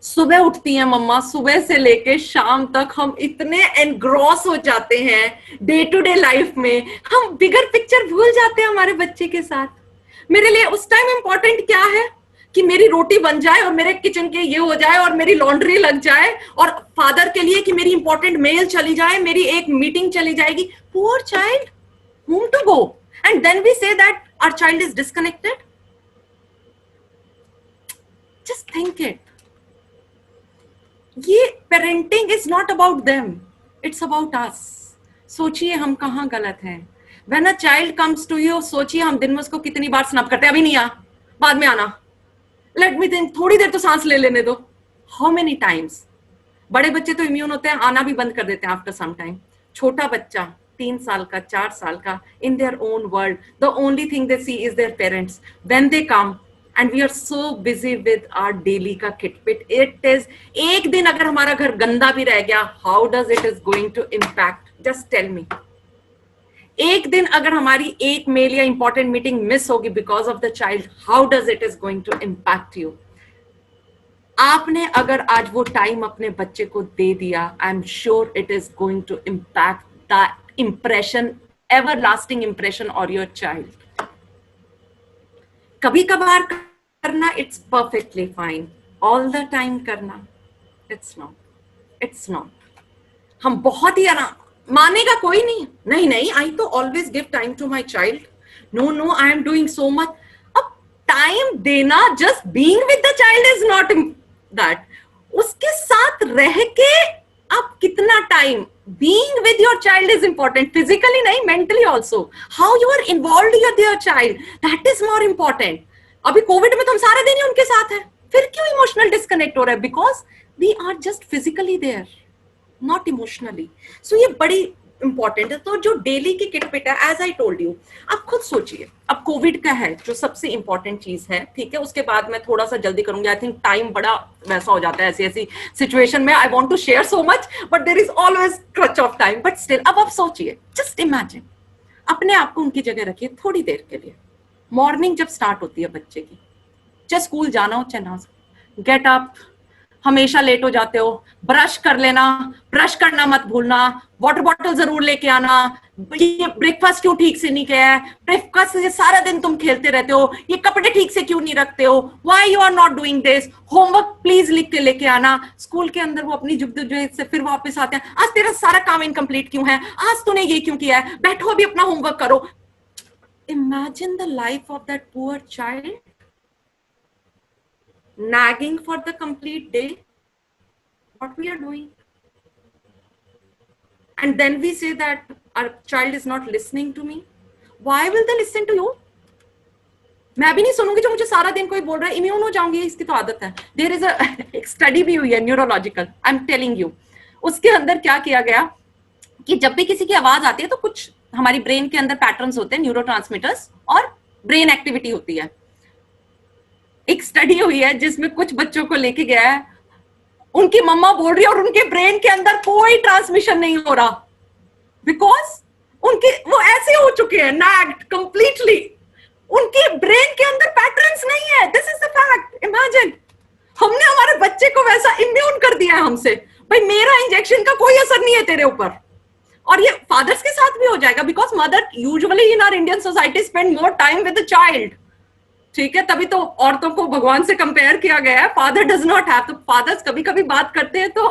Speaker 3: सुबह उठती हैं मम्मा, सुबह से लेके शाम तक हम इतने एनग्रॉस हो जाते हैं डे टू डे लाइफ में, हम बिगर पिक्चर भूल जाते हैं हमारे बच्चे के साथ। मेरे लिए उस टाइम इंपॉर्टेंट क्या है कि मेरी रोटी बन जाए और मेरे किचन के ये हो जाए और मेरी लॉन्ड्री लग जाए, और फादर के लिए कि मेरी इंपॉर्टेंट मेल चली जाए, मेरी एक मीटिंग चली जाएगी। Poor child, whom to go? And then we say that our child is disconnected. Just think it. ये parenting is not about them, it's about अस। सोचिए हम कहाँ गलत हैं। When a child comes to you, सोचिए हम दिन में उसको कितनी बार स्नैप करते हैं, अभी नहीं आ, बाद में आना, लेट मी थिंक, थोड़ी देर तो सांस ले लेने दो। How many times? बड़े बच्चे तो इम्यून होते हैं, आना भी बंद कर देते हैं आफ्टर सम टाइम। छोटा बच्चा 3 साल का, 4 साल का, in their own world, the only thing they see is their parents. When they come and we are so busy with our daily का kitpit, it is, एक दिन अगर हमारा घर गंदा भी रह गया, how does it is going to impact? Just tell me. एक दिन अगर हमारी एक मेल या इंपॉर्टेंट मीटिंग मिस होगी because of the child, how does it is going to impact you? आपने अगर आज वो टाइम अपने बच्चे को दे दिया, I am sure it is going to impact the impression, everlasting impression on your child. कभी कभार करना, it's perfectly fine. All the time करना, इट्स नॉट। हम बहुत ही आराम, मानेगा कोई नहीं, नहीं आई तो always give time to my child, no I am doing so much. अब टाइम देना, just being with the child is not that. उसके साथ रह के आप कितना time being with your child is important, physically नहीं, mentally also, how you are involve with your child, that is more important. अभी कोविड में तो हम सारे दिन ही उनके साथ हैं, फिर क्यों इमोशनल डिस्कनेक्ट हो रहा है? Because we are just physically there, not emotionally. So ये बड़ी इंपॉर्टेंट है। तो जो डेली की किट पिट है, एज आई टोल्ड यू, आप खुद सोचिए, अब कोविड का है जो सबसे इंपॉर्टेंट चीज है, ठीक है, उसके बाद मैं थोड़ा सा जल्दी करूंगी, आई थिंक टाइम बड़ा वैसा हो जाता है ऐसी ऐसी सिचुएशन में, I want to share so much but there is always crunch of time, but still अब आप सोचिए, जस्ट इमेजिन, अपने आप को उनकी जगह रखिए थोड़ी देर के लिए। मॉर्निंग जब स्टार्ट होती है बच्चे की, चाहे स्कूल जाना हो चाहे ना, गेट अप, हमेशा लेट हो जाते हो, ब्रश कर लेना, ब्रश करना मत भूलना, वाटर बॉटल जरूर लेके आना, ये ब्रेकफास्ट क्यों ठीक से नहीं किया है, ब्रेकफास्ट से सारा दिन तुम खेलते रहते हो, ये कपड़े ठीक से क्यों नहीं रखते हो, why you are not doing this, homework please लिख के लेके आना। स्कूल के अंदर वो अपनी जुगजुग से फिर वापस आते हैं, आज तेरा सारा काम इनकम्प्लीट क्यों है, आज तूने ये क्यों किया है, बैठो अभी अपना होमवर्क करो। Imagine the life of that poor child, nagging for the complete day, what we are doing, and then we say that our child is not listening to me. Why will they listen to you? मैं भी नहीं सुनूंगी जो मुझे सारा दिन कोई बोल रहा है, इम्यून हो जाऊंगी, इसकी तो आदत है। देयर इज एक स्टडी भी हुई है neurological, I am telling you, उसके अंदर क्या किया गया कि जब भी किसी की आवाज आती है तो कुछ हमारी ब्रेन के अंदर पैटर्न्स होते हैं, न्यूरोट्रांसमीटर्स, और ब्रेन एक्टिविटी होती है। एक स्टडी हुई है जिसमें कुछ बच्चों को लेके गया है, उनकी मम्मा बोल रही है और उनके ब्रेन के अंदर कोई ट्रांसमिशन नहीं हो रहा, बिकॉज उनके वो ऐसे हो चुके हैं नैग्ड कंप्लीटली, उनके ब्रेन के अंदर पैटर्न्स नहीं है। This is the fact. Imagine, हमने हमारे बच्चे को वैसा इम्यून कर दिया है हमसे, भाई मेरा इंजेक्शन का कोई असर नहीं है तेरे ऊपर। और ये फादर्स के साथ भी हो जाएगा, because mother usually in our Indian society spend more time with the child, ठीक है, तभी तो औरतों को भगवान से कंपेयर किया गया है, फादर डज नॉट हैव। तो फादर्स कभी कभी बात करते हैं तो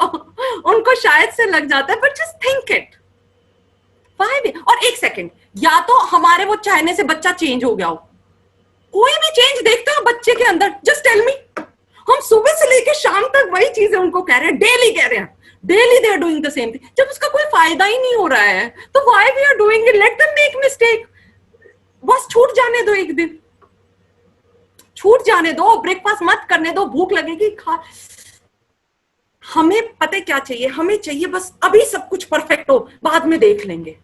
Speaker 3: उनको शायद से लग जाता है, बट जस्ट थिंक इट 5 और 1 सेकेंड, या तो हमारे वो चाहने से बच्चा चेंज हो गया हो, कोई भी चेंज देखते हो बच्चे के अंदर, जस्ट टेल मी। हम सुबह से लेके शाम तक वही चीजें उनको कह रहे हैं, डेली कह रहे हैं, daily they are doing the same thing, जब उसका कोई फायदा ही नहीं हो रहा है तो why we are doing it, let them make mistake, बस छूट जाने दो, एक दिन छूट जाने दो, ब्रेकफास्ट मत करने दो, भूख लगेगी खा। हमें पता क्या चाहिए, हमें चाहिए बस अभी सब कुछ परफेक्ट हो, बाद में देख लेंगे।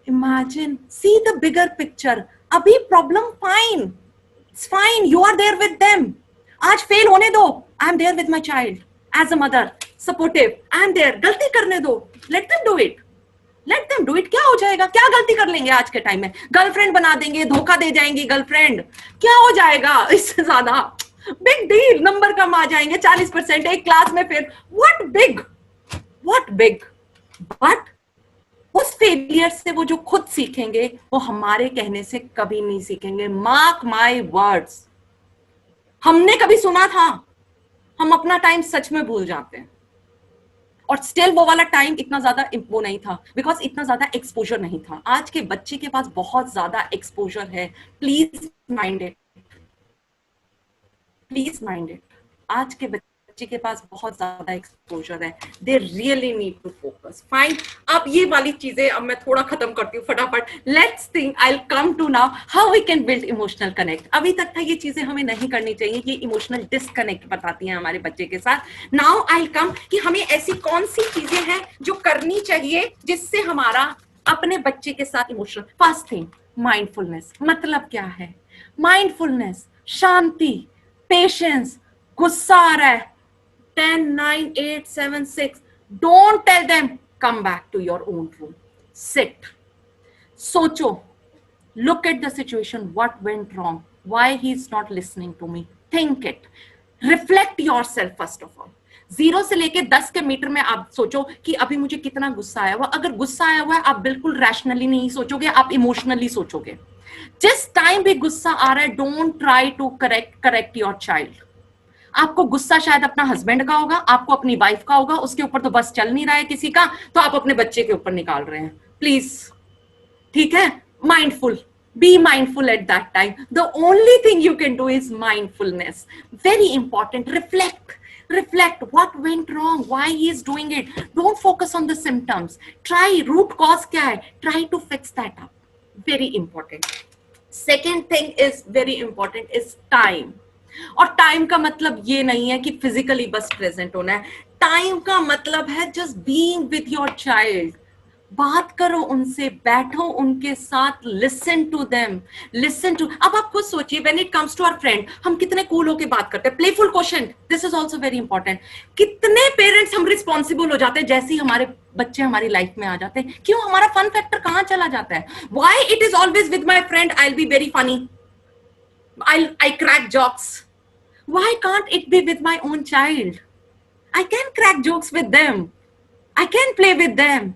Speaker 3: Imagine, see the bigger picture, अभी problem fine, it's fine, you are there with them. आज फेल होने दो, I am there with my child as a mother, supportive, I am there, गलती करने दो, let them do it, let them do it. क्या हो जाएगा, क्या गलती कर लेंगे आज के टाइम में, गर्लफ्रेंड बना देंगे, धोखा दे जाएंगी गर्लफ्रेंड, क्या हो जाएगा इससे ज्यादा, बिग डील, नंबर कम आ जाएंगे 40%, एक क्लास में फिर, what big, what big. But उस फेलियर से वो जो खुद सीखेंगे वो हमारे कहने से कभी नहीं सीखेंगे, मार्क माय वर्ड्स। हमने कभी सुना था, हम अपना टाइम सच में भूल जाते हैं, और स्टिल वो वाला टाइम इतना ज्यादा वो नहीं था, बिकॉज इतना ज्यादा एक्सपोजर नहीं था। आज के बच्चे के पास बहुत ज्यादा एक्सपोजर है, please mind it, please mind it. आज के बच्चे के पास बहुत ज्यादा एक्सपोजर है, they really need to focus. Fine, अब ये वाली चीजें अब मैं थोड़ा खत्म करती हूँ फटाफट। Let's think, I will come to now how we can build emotional connect. अभी तक था ये चीजें हमें नहीं करनी चाहिए, ये इमोशनल डिस्कनेक्ट बताती हैं हमारे बच्चे के साथ। नाउ आई विल कम कि हमें ऐसी कौन सी चीजें हैं जो करनी चाहिए जिससे हमारा अपने बच्चे के साथ इमोशनल। First thing, mindfulness. मतलब क्या है माइंडफुलनेस? शांति, पेशेंस। गुस्सा आ रहा है, 10, 9, 8, 7, 6, don't tell them, come back to your own room, sit, socho, look at the situation, what went wrong, why he's not listening to me, think it, reflect yourself first of all। 0 से लेके 10 के metre में आप सोचो कि अभी मुझे कितना गुस्सा आया हुआ। अगर गुस्सा आया हुआ है, आप बिल्कुल रैशनली नहीं सोचोगे, आप इमोशनली सोचोगे। जिस टाइम भी गुस्सा आ रहा है, don't try to correct your child. आपको गुस्सा शायद अपना हस्बैंड का होगा, आपको अपनी वाइफ का होगा, उसके ऊपर तो बस चल नहीं रहा है किसी का, तो आप अपने बच्चे के ऊपर निकाल रहे हैं। प्लीज, ठीक है, mindful, be mindful at that time. The only thing you can do is mindfulness, very important. Reflect, reflect what went wrong, why he is doing it. Don't focus on the symptoms. Try root cause kya hai, try to fix that up. Very important. Second thing is very important is time. और time का मतलब ये नहीं है कि physically बस present होना है. टाइम का मतलब है just being with your child. बात करो उनसे, बैठो उनके साथ, listen to them, listen to. अब आप खुद सोचिए, when it comes to our friend, हम कितने कूल होके बात करते हैं. Playful question, this is also very important. कितने पेरेंट्स हम रिस्पॉन्सिबल हो जाते हैं जैसे ही हमारे बच्चे हमारी लाइफ में आ जाते हैं. क्यों? हमारा फन फैक्टर कहाँ चला जाता है? Why it is always with my friend, I will be very funny, I crack jokes. Why can't it be with my own child? I can crack jokes with them. I can play with them.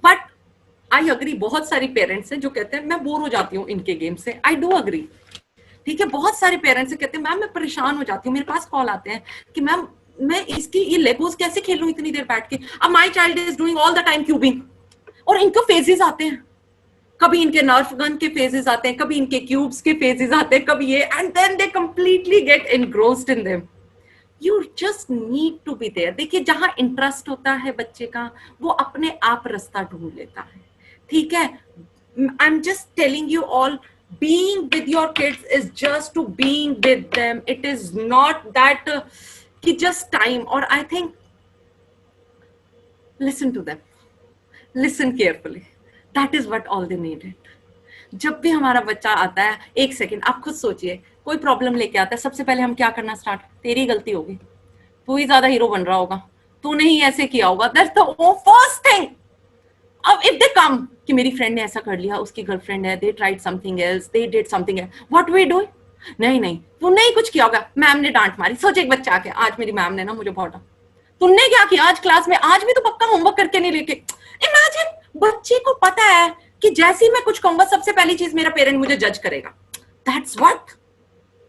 Speaker 3: But I agree, बहुत सारी parents हैं जो कहते हैं मैं bore हो जाती हूँ इनके गेम से. I do agree. ठीक है, बहुत सारे पेरेंट्स से कहते हैं मैम मैं परेशान हो जाती हूँ. मेरे पास कॉल आते हैं कि मैम मैं इसकी ये लेगोस कैसे खेलूं इतनी देर बैठ के. अब my child is doing all the time cubing. और इनको फेजेस आते हैं, कभी इनके नर्फ गन के फेजेस आते हैं, कभी इनके क्यूब्स के फेजेस आते हैं, कभी ये, and then they completely get engrossed in them. You just need to be there. देखिए, जहां इंटरेस्ट होता है बच्चे का, वो अपने आप रास्ता ढूंढ लेता है. ठीक है, I am just telling you all, being with your kids is just to being with them. It is not that कि just time. Or I think listen to them, listen carefully. That is what all they needed. जब भी हमारा बच्चा आता है, एक second आप खुद सोचिए, कोई प्रॉब्लम लेके आता है, सबसे पहले हम क्या करना स्टार्ट, तेरी गलती होगी, तू ही ज्यादा हीरो बन रहा होगा, तूने ही ऐसे किया होगा. That's the first thing. अब इफ दे कम कि मेरी फ्रेंड ने ऐसा कर लिया, उसकी गर्लफ्रेंड है, they tried something else, they did something else, what we do? नहीं नहीं, तूने ही कुछ किया होगा, मैम ने डांट मारी. सोच, एक बच्चा आके, आज मेरी मैम ने ना मुझे बहुत, तूने क्या किया आज क्लास में, आज भी तो पक्का होमवर्क करके नहीं लेके. इमेजिन, बच्चे को पता है कि जैसे ही मैं कुछ कहूंगा सबसे पहली चीज मेरा पेरेंट मुझे जज करेगा. दैट्स व्हाट,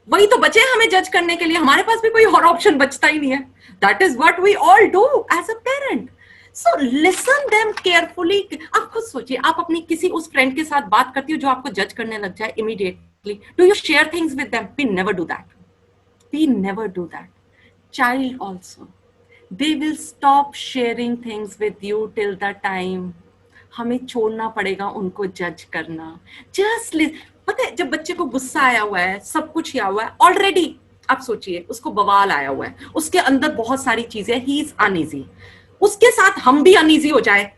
Speaker 3: वही तो बचे हमें जज करने के लिए, हमारे पास भी कोई और ऑप्शन बचता ही नहीं है. That is what we all do as a parent. So listen them carefully. आप खुद सोचिए, आप अपनी किसी उस फ्रेंड के साथ बात करती हो जो आपको जज करने लग जाए immediately. Do you share things with them? We never do that. We never do that. Child also, they will stop sharing things with you till the time हमें छोड़ना पड़ेगा उनको जज करना. Just listen. पता है, जब बच्चे को गुस्सा आया हुआ है, सब कुछ किया हुआ है ऑलरेडी, आप सोचिए उसको बवाल आया हुआ है, उसके अंदर बहुत सारी चीजें, he is uneasy. उसके साथ हम भी अनईजी हो जाए,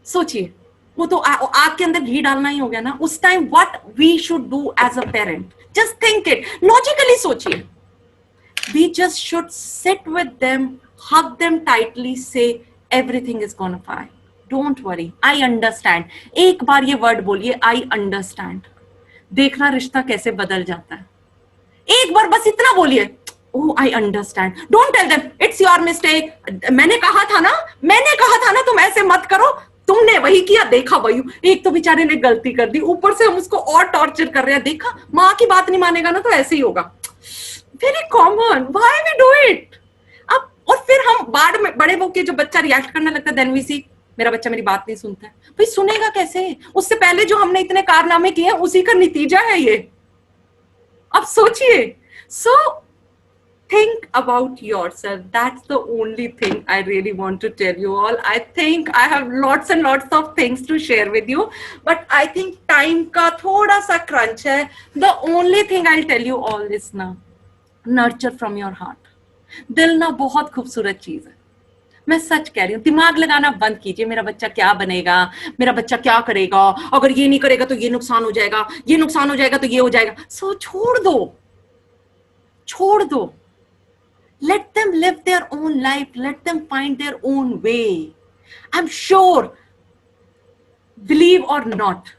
Speaker 3: सोचिए, वो तो आग के अंदर घी डालना ही हो गया ना. उस time what we should do as a parent, just think it, logically सोचिए. We just should sit with them, hug them tightly, say everything is gonna fine, don't worry, I understand. एक बार ये वर्ड बोलिए, I understand. देखना रिश्ता कैसे बदल जाता है. एक बार बस इतना बोलिए, Oh, I understand. Don't tell them it's your mistake. मैंने कहा था ना तुम ऐसे मत करो, तुमने वही किया, देखा वही. एक तो बेचारे ने गलती कर दी, ऊपर से हम उसको और टॉर्चर कर रहे हैं. देखा, माँ की बात नहीं मानेगा ना तो ऐसे ही होगा. Very common. Why we do it? अब और फिर हम बाद में बड़े होके जब बच्चा रिएक्ट करने लगता है, then we see मेरा बच्चा मेरी बात नहीं सुनता है. भाई सुनेगा कैसे? उससे पहले जो हमने इतने कारनामे किए हैं उसी का नतीजा है ये. अब सोचिए. So think about yourself. That's the only thing I really want to tell you all. I think I have lots and lots of things to share with you, but I think time का थोड़ा सा crunch है. The only thing I'll tell you all is now, nurture from your heart. दिल ना बहुत खूबसूरत चीज है, मैं सच कह रही हूँ. दिमाग लगाना बंद कीजिए, मेरा बच्चा क्या बनेगा, मेरा बच्चा क्या करेगा, अगर ये नहीं करेगा तो ये नुकसान हो जाएगा, ये नुकसान हो जाएगा तो ये हो जाएगा. सो छोड़ दो. Let them live their own life. Let them find their own way. I'm sure, believe or not,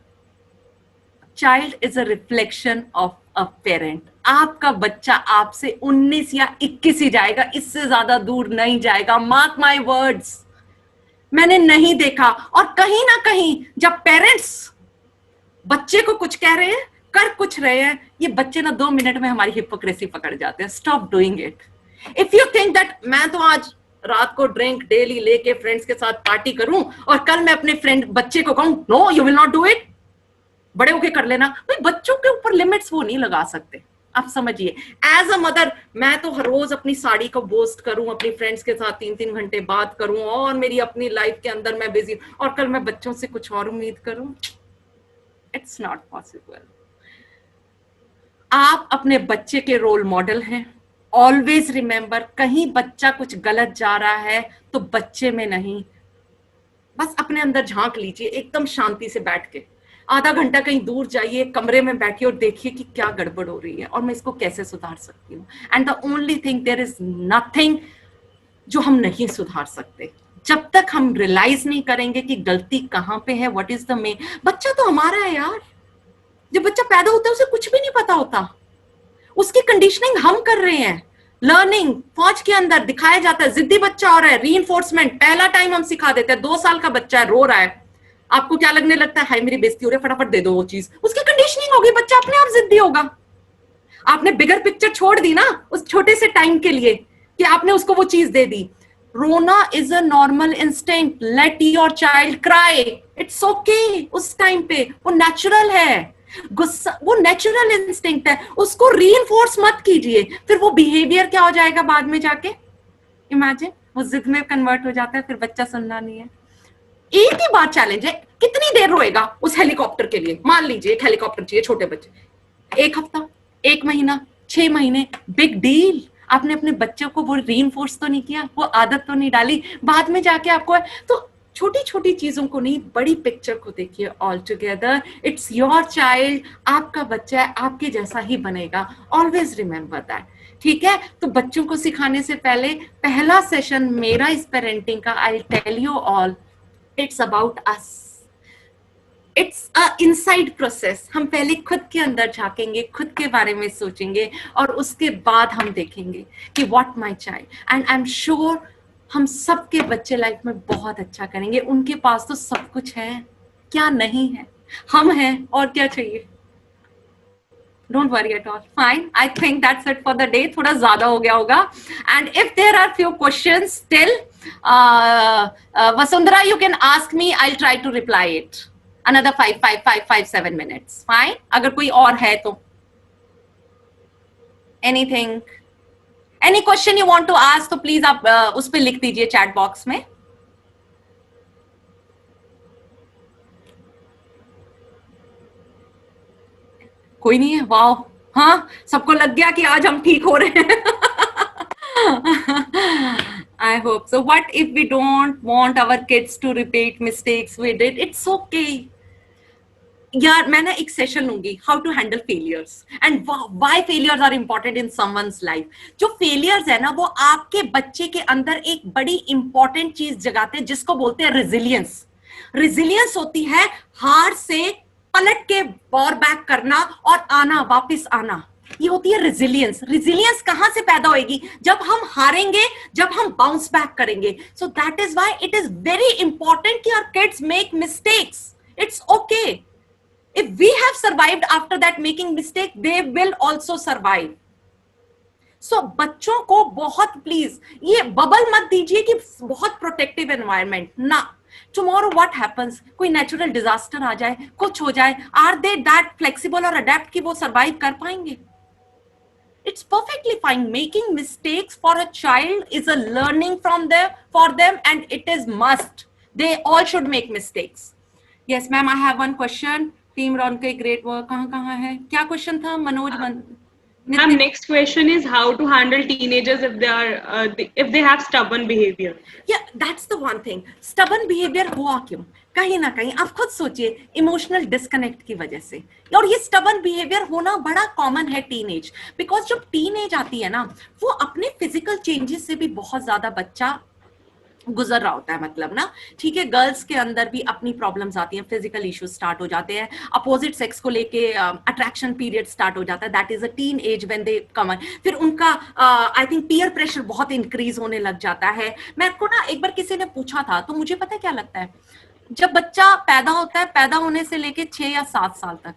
Speaker 3: child is a reflection of a parent. आपका बच्चा आपसे 19 या 21 ही जाएगा, इससे ज्यादा दूर नहीं जाएगा. Mark my words. मैंने नहीं देखा, और कहीं ना कहीं जब पेरेंट्स बच्चे को कुछ कह रहे हैं, कर कुछ रहे हैं, ये बच्चे ना 2 मिनट में हमारी हिपोक्रेसी पकड़ जाते हैं. Stop doing it. If you think that मैं तो आज रात को ड्रिंक डेली लेके फ्रेंड्स के साथ पार्टी करूं और कल मैं अपने फ्रेंड बच्चे को कहूं no you will not do it, बड़े होके कर लेना, भाई बच्चों के ऊपर लिमिट्स वो नहीं लगा सकते. आप समझिए, एज अ मदर मैं तो हर रोज अपनी साड़ी को बोस्ट करूं, अपनी फ्रेंड्स के साथ 3-3 घंटे बात करूं और मेरी अपनी लाइफ के अंदर मैं बिजी, और कल मैं बच्चों से कुछ और उम्मीद करूं, इट्स नॉट पॉसिबल। आप अपने बच्चे के रोल मॉडल हैं। ऑलवेज रिमेंबर, कहीं बच्चा कुछ गलत जा रहा है तो बच्चे में नहीं, बस अपने अंदर झांक लीजिए एकदम शांति से बैठ के, आधा घंटा कहीं दूर जाइए, कमरे में बैठिए और देखिए कि क्या गड़बड़ हो रही है और मैं इसको कैसे सुधार सकती हूँ। And the only thing, there is nothing जो हम नहीं सुधार सकते जब तक हम रियलाइज नहीं करेंगे कि गलती कहाँ पे है, व्हाट इज द मेन। बच्चा तो हमारा है यार, जब बच्चा पैदा होता है उसे कुछ भी नहीं पता होता, उसकी कंडीशनिंग हम कर रहे हैं। लर्निंग फौज के अंदर दिखाया जाता है, जिद्दी बच्चा हो रहा है, रीइंफोर्समेंट पहला टाइम हम सिखा देते हैं। 2 साल का बच्चा है, रो रहा है, आपको क्या लगने लगता है, हाय मेरी बेइज्जती हो रही है, फटाफट दे दो वो चीज, उसकी कंडीशनिंग होगी, बच्चा अपने आप जिद्दी होगा। आपने बिगर पिक्चर छोड़ दी ना उस छोटे से टाइम के लिए कि आपने उसको वो चीज दे दी। रोना is a normal instinct, let your child cry, it's okay. उस टाइम पे वो नेचुरल है, गुस्सा वो नेचुरल इंस्टिंक्ट है, उसको रीइंफोर्स मत कीजिए, फिर वो बिहेवियर क्या हो जाएगा बाद में जाके, इमेजिन वो जिद में कन्वर्ट हो जाता है, फिर बच्चा सुनना नहीं है। एक ही बार चैलेंज है, कितनी देर रोएगा उस हेलीकॉप्टर के लिए, मान लीजिए एक हेलीकॉप्टर चाहिए छोटे बच्चे, 1 हफ्ता, 1 महीना, 6 महीने, बिग डील। आपने अपने बच्चों को वो रीइंफोर्स तो नहीं किया, वो आदत तो नहीं डाली, बाद में जाके आपको तो छोटी छोटी चीजों को नहीं, बड़ी पिक्चर को देखिए all together. It's your child, आपका बच्चा है, आपके जैसा ही बनेगा, ऑलवेज रिमेंबर दैट, ठीक है। तो बच्चों को सिखाने से पहले पहला सेशन मेरा इस पेरेंटिंग का, I tell you all, it's about us, it's a inside process. हम पहले खुद के अंदर झांकेंगे, खुद के बारे में सोचेंगे और उसके बाद हम देखेंगे कि what my child, and I am sure हम सबके बच्चे लाइफ में बहुत अच्छा करेंगे। उनके पास तो सब कुछ है, क्या नहीं है, हम हैं, और क्या चाहिए। Don't worry at all, fine, I think that's it for the day. थोड़ा ज्यादा हो गया होगा, and if there are few questions still, Vasundhara you can ask me, I will try to reply it another 5-7 minutes, fine। अगर कोई और है तो anything, any question you want to ask तो प्लीज आप उस पे लिख दीजिए चैट बॉक्स में। कोई नहीं है, वाओ, हाँ सबको लग गया कि आज हम ठीक हो रहे हैं। I hope so. What if we don't want our kids to repeat mistakes we did? It's okay. यार मैं ना एक सेशन लूंगी, how to handle failures and why failures are important in someone's life. जो फेलियर्स है ना, वो आपके बच्चे के अंदर एक बड़ी इंपॉर्टेंट चीज जगाते हैं जिसको बोलते हैं रेजिलियंस। रेजिलियंस होती है हार से पलट के बॉर बैक करना और आना, वापस आना, ये होती है रेजिलियंस। रेजिलियंस कहां से पैदा होगी? जब हम हारेंगे, जब हम बाउंस बैक करेंगे। So that is why it is very important कि our kids make mistakes, it's okay. If we have survived after that making mistake, they will also survive. So बच्चों को बहुत प्लीज ये बबल मत दीजिए कि बहुत प्रोटेक्टिव एनवायरनमेंट ना। Tomorrow what happens? कोई नेचुरल डिजास्टर आ जाए, कुछ हो जाए, आर दे दैट फ्लेक्सिबल और अडेप्ट कि वो सर्वाइव कर पाएंगे? It's perfectly fine. Making mistakes for a child is a learning from them, for them, and it is must. They all should make mistakes. Yes, ma'am, I have one question. Team Ron के great work कहाँ है? क्या question था Manoj?
Speaker 4: Ma'am, next question is how to handle teenagers if they have stubborn behavior.
Speaker 3: Yeah, that's the one thing. Stubborn behavior हुआ क्यों? कहीं ना कहीं आप खुद सोचिए, इमोशनल डिस्कनेक्ट की वजह से। और ये stubborn behavior होना बड़ा कॉमन है टीनेज, बिकॉज जब टीनेज आती है ना, वो अपने फिजिकल चेंजेस से भी बहुत ज्यादा बच्चा गुजर रहा होता है, मतलब ना, ठीक है। गर्ल्स के अंदर भी अपनी प्रॉब्लम्स आती हैं, फिजिकल इश्यूज स्टार्ट हो जाते हैं, अपोजिट सेक्स को लेके अट्रैक्शन पीरियड स्टार्ट हो जाता है, that is a teenage when they come. फिर उनका आई थिंक पीयर प्रेशर बहुत इंक्रीज होने लग जाता है। मेरे को ना एक बार किसी ने पूछा था, तो मुझे पता है क्या लगता है, जब बच्चा पैदा होता है, पैदा होने से लेके 6 या 7 साल तक,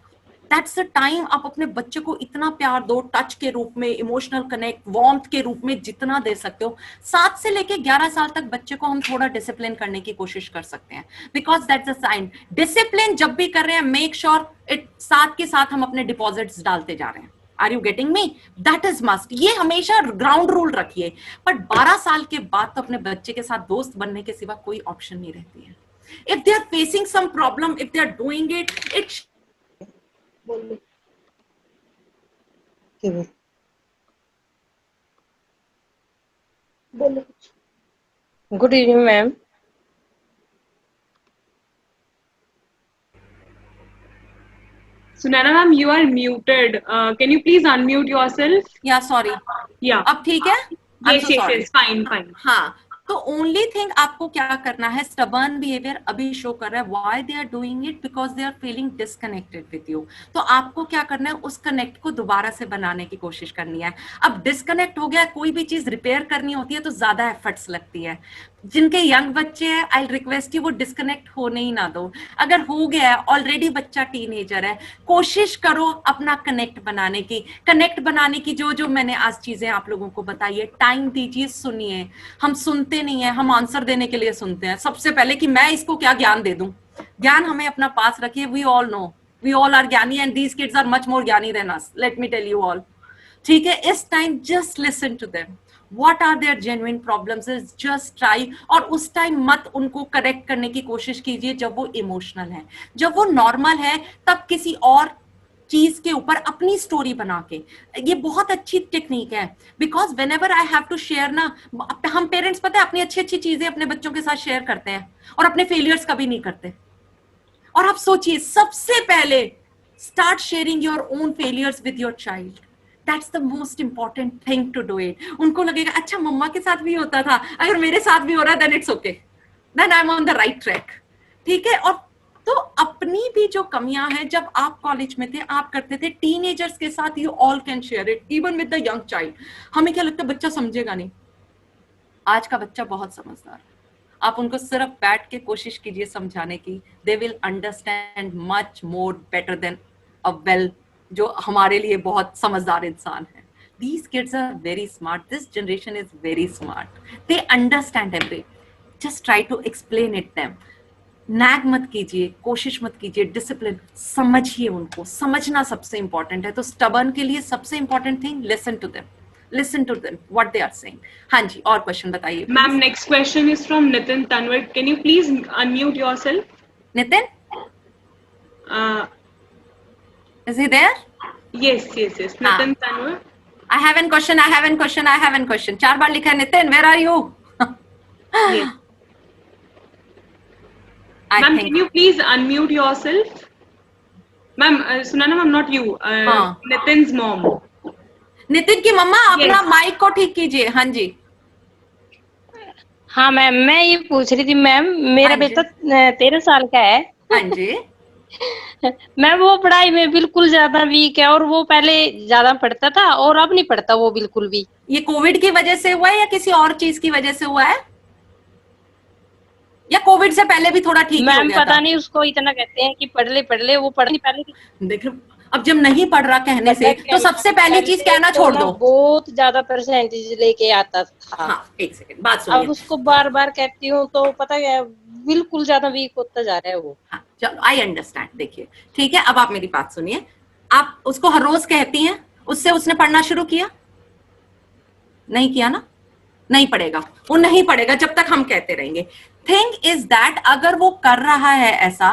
Speaker 3: दैट्स अ टाइम आप अपने बच्चे को इतना प्यार दो, टच के रूप में, इमोशनल कनेक्ट, वार्मथ के रूप में जितना दे सकते हो। 7 से लेके 11 साल तक बच्चे को हम थोड़ा डिसिप्लिन करने की कोशिश कर सकते हैं, because that's a sign. Discipline जब भी कर रहे हैं, मेक श्योर इट साथ के साथ हम अपने डिपॉजिट्स डालते जा रहे हैं, are you getting me? That is must, ये हमेशा ग्राउंड रूल रखिए। बट 12 साल के बाद तो अपने बच्चे के साथ दोस्त बनने के सिवा कोई ऑप्शन नहीं रहती है। If they are facing some problem, if they are doing it
Speaker 5: good evening ma'am.
Speaker 4: Sunana ma'am, you are muted. Can you please unmute yourself?
Speaker 3: या सॉरी,
Speaker 4: Yeah.
Speaker 3: अब ठीक है? I'm so sorry.
Speaker 4: Yes, fine, fine.
Speaker 3: हाँ, तो only thing आपको क्या करना है, स्टबर्न बिहेवियर अभी शो कर रहा है, why they are doing it, because they are feeling disconnected with you. तो आपको क्या करना है, उस कनेक्ट को दोबारा से बनाने की कोशिश करनी है। अब डिस्कनेक्ट हो गया, कोई भी चीज रिपेयर करनी होती है तो ज्यादा एफर्ट्स लगती है। जिनके यंग बच्चे हैं, आई रिक्वेस्ट यू वो डिस्कनेक्ट होने ही ना दो। अगर हो गया है, ऑलरेडी बच्चा टीनेजर है, कोशिश करो अपना कनेक्ट बनाने की। कनेक्ट बनाने की जो जो मैंने आज चीजें आप लोगों को बताई है, टाइम दीजिए, सुनिए। हम सुनते नहीं है, हम आंसर देने के लिए सुनते हैं सबसे पहले कि मैं इसको क्या ज्ञान दे दूं। ज्ञान हमें अपना पास रखिए। We all know, we all are ज्ञानी and these kids are much more ज्ञानी than us, let me tell you all. ठीक है, इस time just listen to them, what are their genuine problems is just try। और उस time मत उनको correct करने की कोशिश कीजिए जब वो इमोशनल है। जब वो नॉर्मल है तब किसी और चीज के ऊपर अपनी स्टोरी बना के, ये बहुत अच्छी टेक्निक है। Because whenever I have to share ना, हम पेरेंट्स पता है अपनी अच्छी अच्छी चीजें अपने बच्चों के साथ शेयर करते हैं और अपने फेलियर्स कभी नहीं करते। और आप सोचिए, सबसे पहले start sharing your own failures with your child. That's the most important thing to do it। उनको लगेगा अच्छा मम्मा के साथ भी होता था, अगर मेरे साथ भी हो रहा है then it's okay, then I'm on the right track। ठीक है, और तो अपनी भी जो कमियां हैं, जब आप कॉलेज में थे आप करते थे, टीनेजर्स के साथ you all can share it, even with the young child. हमें क्या लगता है बच्चा समझेगा नहीं, आज का बच्चा बहुत समझदार है। आप उनको सिर्फ बैठ के कोशिश कीजिए समझाने की, they will understand much more better than a well जो हमारे लिए बहुत समझदार इंसान है। These kids are very smart. This generation is very smart. They understand everything. Just try to explain it them. Nag मत कीजिए, कोशिश मत कीजिए, डिसिप्लिन समझिए उनको। समझना सबसे इंपॉर्टेंट है। तो स्टबर्न के लिए सबसे important thing, listen to them, listen to them what they are saying. हाँ जी, और क्वेश्चन बताइए
Speaker 4: ma'am. Next question is from Nitin Tanwar. Can you please unmute yourself?
Speaker 3: Nitin, is he there?
Speaker 4: Yes, Nitin Tanwar.
Speaker 3: I have a question. 4 बार लिखा है Nitin, where are you?
Speaker 4: Yes. Ma'am, can you please unmute yourself? Ma'am, Sunana ma'am, not you. Nitin's mom.
Speaker 3: Nitin की मम्मा, अपना mic को ठीक कीजिए। हाँ जी।
Speaker 5: हाँ ma'am, मैं ये पूछ रही थी मैम, मेरा बेटा 13 साल का है।
Speaker 3: हाँ जी।
Speaker 5: मैम वो पढ़ाई में बिल्कुल ज्यादा वीक है, और वो पहले ज्यादा पढ़ता था और अब नहीं पढ़ता वो बिल्कुल भी।
Speaker 3: ये कोविड की वजह से हुआ है या किसी और चीज की वजह से हुआ है, या कोविड से पहले भी थोड़ा ठीक हो गया था?
Speaker 5: मैम पता नहीं, उसको इतना कहते हैं कि पढ़ ले, वो पढ़ नहीं पहले।
Speaker 3: देखो, अब जब नहीं पढ़ रहा कहने से, तो सबसे पहली चीज कहना छोड़ दो।
Speaker 5: बहुत ज्यादा परसेंटेज लेके आता था।
Speaker 3: हाँ, एक सेकंड बात सुनिए।
Speaker 5: अब उसको बार बार कहती हूँ तो पता है बिल्कुल ज्यादा वीक होता जा रहा है वो।
Speaker 3: हाँ, चलो आई अंडरस्टैंड। देखिए ठीक है, अब आप मेरी बात सुनिए। आप उसको हर रोज कहती हैं, उससे उसने पढ़ना शुरू किया? नहीं किया ना? नहीं पढ़ेगा, वो नहीं पढ़ेगा जब तक हम कहते रहेंगे। थिंग इज दैट अगर वो कर रहा है ऐसा,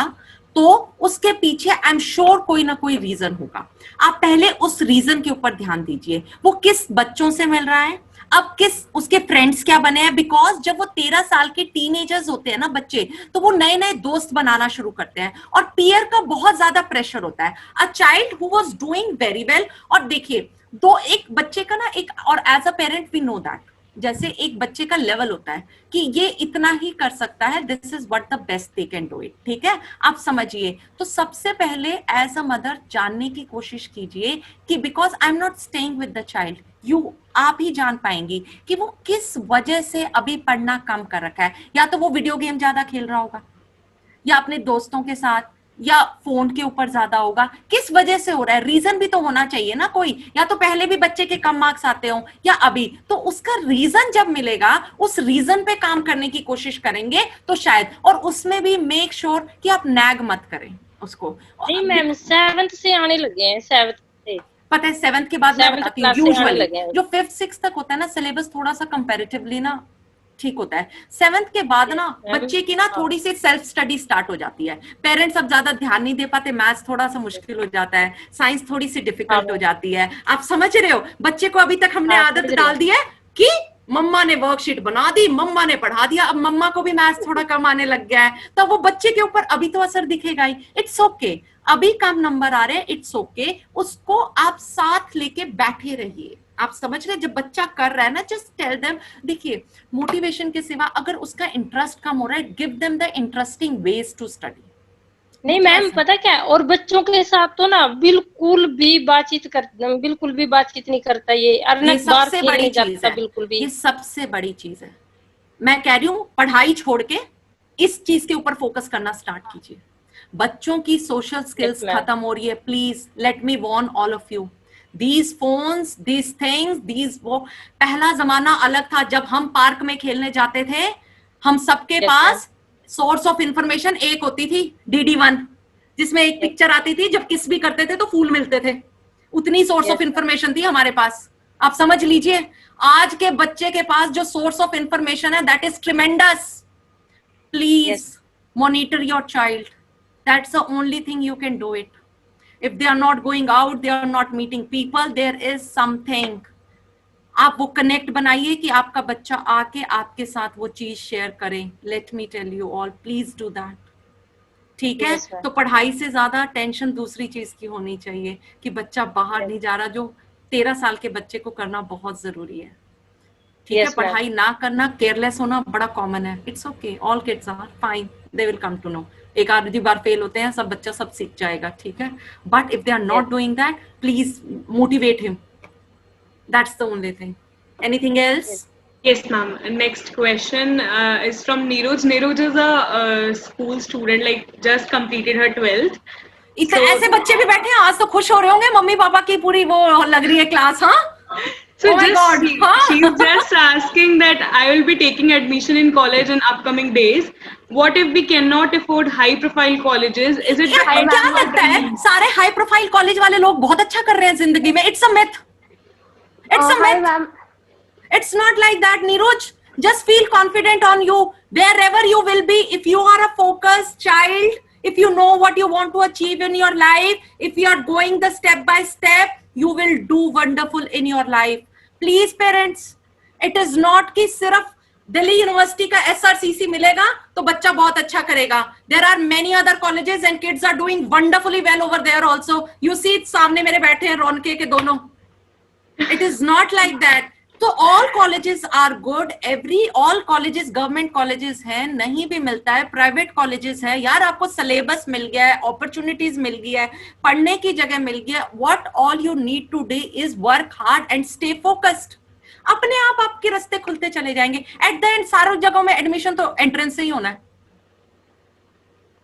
Speaker 3: तो उसके पीछे आई एम श्योर कोई ना कोई रीजन होगा। आप पहले उस रीजन के ऊपर ध्यान दीजिए। वो किस बच्चों से मिल रहा है, अब किस उसके फ्रेंड्स क्या बने हैं। बिकॉज जब वो 13 साल के टीनेजर्स होते हैं ना बच्चे, तो वो नए नए दोस्त बनाना शुरू करते हैं और पीयर का बहुत ज्यादा प्रेशर होता है। A child who was doing very well, और देखिए दो एक बच्चे का ना एक, और as a parent we know that, जैसे एक बच्चे का लेवल होता है कि ये इतना ही कर सकता है, this is what the best they can do it. ठीक है, आप समझिए। तो सबसे पहले एज अ मदर जानने की कोशिश कीजिए कि because I am not staying with the child, आप ही जान पाएंगी कि वो किस वजह से अभी पढ़ना कम कर रखा है। या तो वो वीडियो गेम ज्यादा खेल रहा होगा, या अपने दोस्तों के साथ, या फोन के ऊपर ज्यादा होगा। किस वजह से हो रहा है, रीजन भी तो होना चाहिए ना कोई। या तो पहले भी बच्चे के कम मार्क्स आते हो, या अभी, तो उसका रीजन जब मिलेगा उस रीजन पे काम करने की कोशिश करेंगे तो शायद। और उसमें भी मेक श्योर कि आप नैग मत करें उसको।
Speaker 5: नहीं मैम, 7th से आने लगे हैं, 7th से।
Speaker 3: पता है 7th के बाद मैं
Speaker 5: 7th
Speaker 3: बताती हूँ,
Speaker 5: क्लास से आने
Speaker 3: यूजुअली
Speaker 5: लगे हैं।
Speaker 3: जो 5th 6th तक होता है ना सिलेबस थोड़ा सा कंपैरेटिवली ना ठीक होता है। 7th के बाद ना बच्चे की ना थोड़ी सी सेल्फ स्टडी स्टार्ट हो जाती है, पेरेंट्स अब ज्यादा ध्यान नहीं दे पाते, मैथ्स थोड़ा सा मुश्किल हो जाता है, साइंस थोड़ी सी डिफिकल्ट हो जाती है। आप समझ रहे हो, बच्चे को अभी तक हमने आदत डाल दी है कि मम्मा ने वर्कशीट बना दी, मम्मा ने पढ़ा दिया, अब मम्मा को भी मैथ्स थोड़ा कम आने लग गया है, तो वो बच्चे के ऊपर अभी तो असर दिखेगा ही। इट्स ओके, अभी कम नंबर आ रहे हैं, इट्स ओके, उसको आप साथ लेके बैठे रहिए। आप समझ रहे, जब बच्चा कर रहा है ना, जस्ट टेल देम, देखिए मोटिवेशन के सिवा अगर उसका इंटरेस्ट कम हो रहा है, give them the interesting ways to study.
Speaker 5: नहीं मैम, पता क्या, और बच्चों के साथ तो ना बिल्कुल भी बातचीत नहीं करता ये, अर्नक बाहर खेलने जाता बिल्कुल भी।
Speaker 3: ये सबसे बड़ी चीज है। मैं कह रही हूँ पढ़ाई छोड़ के इस चीज के ऊपर फोकस करना स्टार्ट कीजिए। बच्चों की सोशल स्किल्स खत्म हो रही है। Please let me warn all of you, these phones, these things, these वो पहला जमाना अलग था, जब हम पार्क में खेलने जाते थे, हम सबके पास सोर्स ऑफ इंफॉर्मेशन एक होती थी, DD1, जिसमें एक पिक्चर आती थी, जब किस भी करते थे तो फूल मिलते थे, उतनी सोर्स ऑफ इंफॉर्मेशन थी हमारे पास। आप समझ लीजिए आज के बच्चे के पास जो सोर्स ऑफ इंफॉर्मेशन है, that is tremendous. Please monitor your child, that's the only thing you can do it. If they are not going out, they are not meeting people, there is something. आप वो connect बनाइए कि आपका बच्चा आके आपके साथ वो चीज शेयर करे। Let me tell you all, please do that. ठीक है? तो पढ़ाई से ज्यादा टेंशन दूसरी चीज की होनी चाहिए कि बच्चा बाहर नहीं जा रहा, जो 13 साल के बच्चे को करना बहुत जरूरी है। ठीक है? पढ़ाई ना करना, केयरलेस होना बड़ा कॉमन है। It's okay, all kids are fine, they will come to know. एक आधी बार फेल होते हैं, सब बच्चा सब सीख जाएगा, ठीक है? But if they are not doing that, please motivate him, that's the only thing. Anything else?
Speaker 4: Yes, ma'am. Next question is from Neeraj. Neeraj is a school student, like just completed her 12th.
Speaker 3: इतने ऐसे बच्चे भी बैठे हैं, आज तो खुश हो रहे होंगे, मम्मी पापा की पूरी वो लग रही है क्लास, हाँ?
Speaker 4: So she's just asking that I will be taking admission in college in upcoming days. What if we cannot afford high profile colleges? Is it
Speaker 3: क्या लगता है सारे हाई प्रोफाइल कॉलेज वाले लोग बहुत अच्छा कर रहे हैं जिंदगी में? It's a myth, it's a myth. It's not like that, Neeraj. Just feel confident on you. Wherever you will be, if you are a focused child, if you know what you want to achieve in your life, if you are going the step by step, you will do wonderful in your life. Please parents, it is not कि सिर्फ Delhi university का SRCC मिलेगा तो बच्चा बहुत अच्छा करेगा. There are many other colleges and kids are doing wonderfully well over there also. You see, सामने मेरे बैठे हैं रौनके के दोनों. It is not like that. तो all colleges are good. all colleges government colleges हैं, नहीं भी मिलता है, private colleges है यार, आपको syllabus मिल गया है, opportunities मिल गया है, पढ़ने की जगह मिल गया. What all you need to do is work hard and stay focused. अपने आप आपके रास्ते खुलते चले जाएंगे. At the end सारों जगहों में एडमिशन तो एंट्रेंस से ही होना है.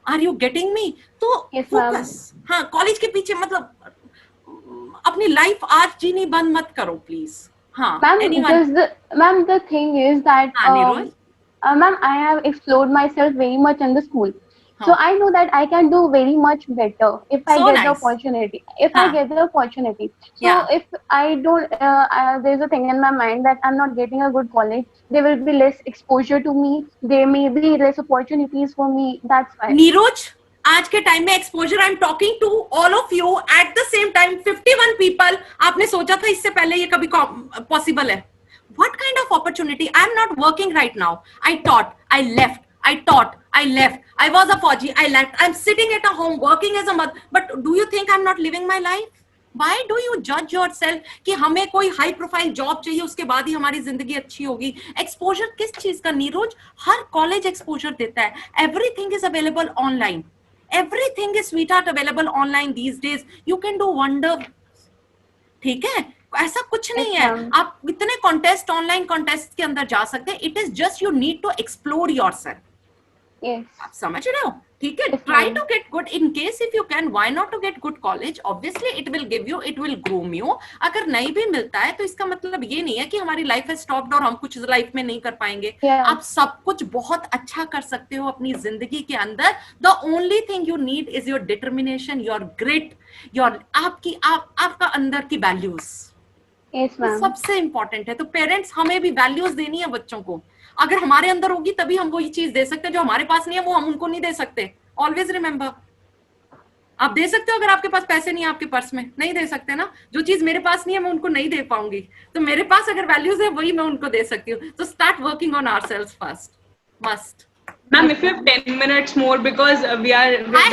Speaker 3: Are you getting me? तो focus. हाँ, कॉलेज के पीछे मतलब अपनी लाइफ आज जीनी बंद मत करो please.
Speaker 6: Ma'am, the thing is that ma'am, I have explored myself very much in the school, so I know that I can do very much better if I get the opportunity. I get the opportunity. So if I don't, there's a thing in my mind that I'm not getting a good college. There will be less exposure to me. There may be less opportunities for me. That's why.
Speaker 3: Neeraj, आज के time में exposure, I am talking to all of you at the same time, 51 people. आपने सोचा था इससे पहले ये कभी पॉसिबल है? What kind of opportunity? I am not working right now. I taught, I left, I taught, I left, I was a फौजी, I left, I am sitting at a home working as a mother. But do you think I am not living my life? Why do you judge yourself कि हमें कोई high profile job चाहिए उसके बाद ही हमारी जिंदगी अच्छी होगी? एक्सपोजर किस चीज का नीरज? हर कॉलेज एक्सपोजर देता है. Everything is available online. Everything is sweetheart available online these days. You can do wonder. ठीक है, ऐसा कुछ नहीं है. आप इतने कॉन्टेस्ट, ऑनलाइन कॉन्टेस्ट के अंदर जा सकते हैं. It is just you need to explore yourself.
Speaker 6: Yes.
Speaker 3: आप समझ रहे हो? ठीक है, try to get good in case if you can, why not to get good college, obviously it will give you, it will groom you. अगर नहीं भी मिलता है तो इसका मतलब ये नहीं है कि हमारी लाइफ है स्टॉप्ड और हम कुछ लाइफ में नहीं कर पाएंगे। आप सब कुछ बहुत अच्छा कर सकते हो अपनी जिंदगी के अंदर। The only thing you need is your determination, your grit, your आपका अंदर की वैल्यूज, सबसे इंपॉर्टेंट है। तो पेरेंट्स हमें भी वैल्यूज देनी है बच्चों को, अगर हमारे अंदर होगी तभी हम वही चीज दे सकते हैं, जो हमारे पास नहीं है वो हम उनको नहीं दे सकते। ऑलवेज रिमेंबर, आप दे सकते हो अगर आपके पास पैसे नहीं है आपके पर्स में, नहीं दे सकते ना। जो चीज मेरे पास नहीं है मैं उनको नहीं दे पाऊंगी, तो मेरे पास अगर वैल्यूज है वही मैं उनको दे सकती हूँ। तो start working on ourselves first, must.
Speaker 4: Ma'am, if you have 10 minutes more, because
Speaker 3: I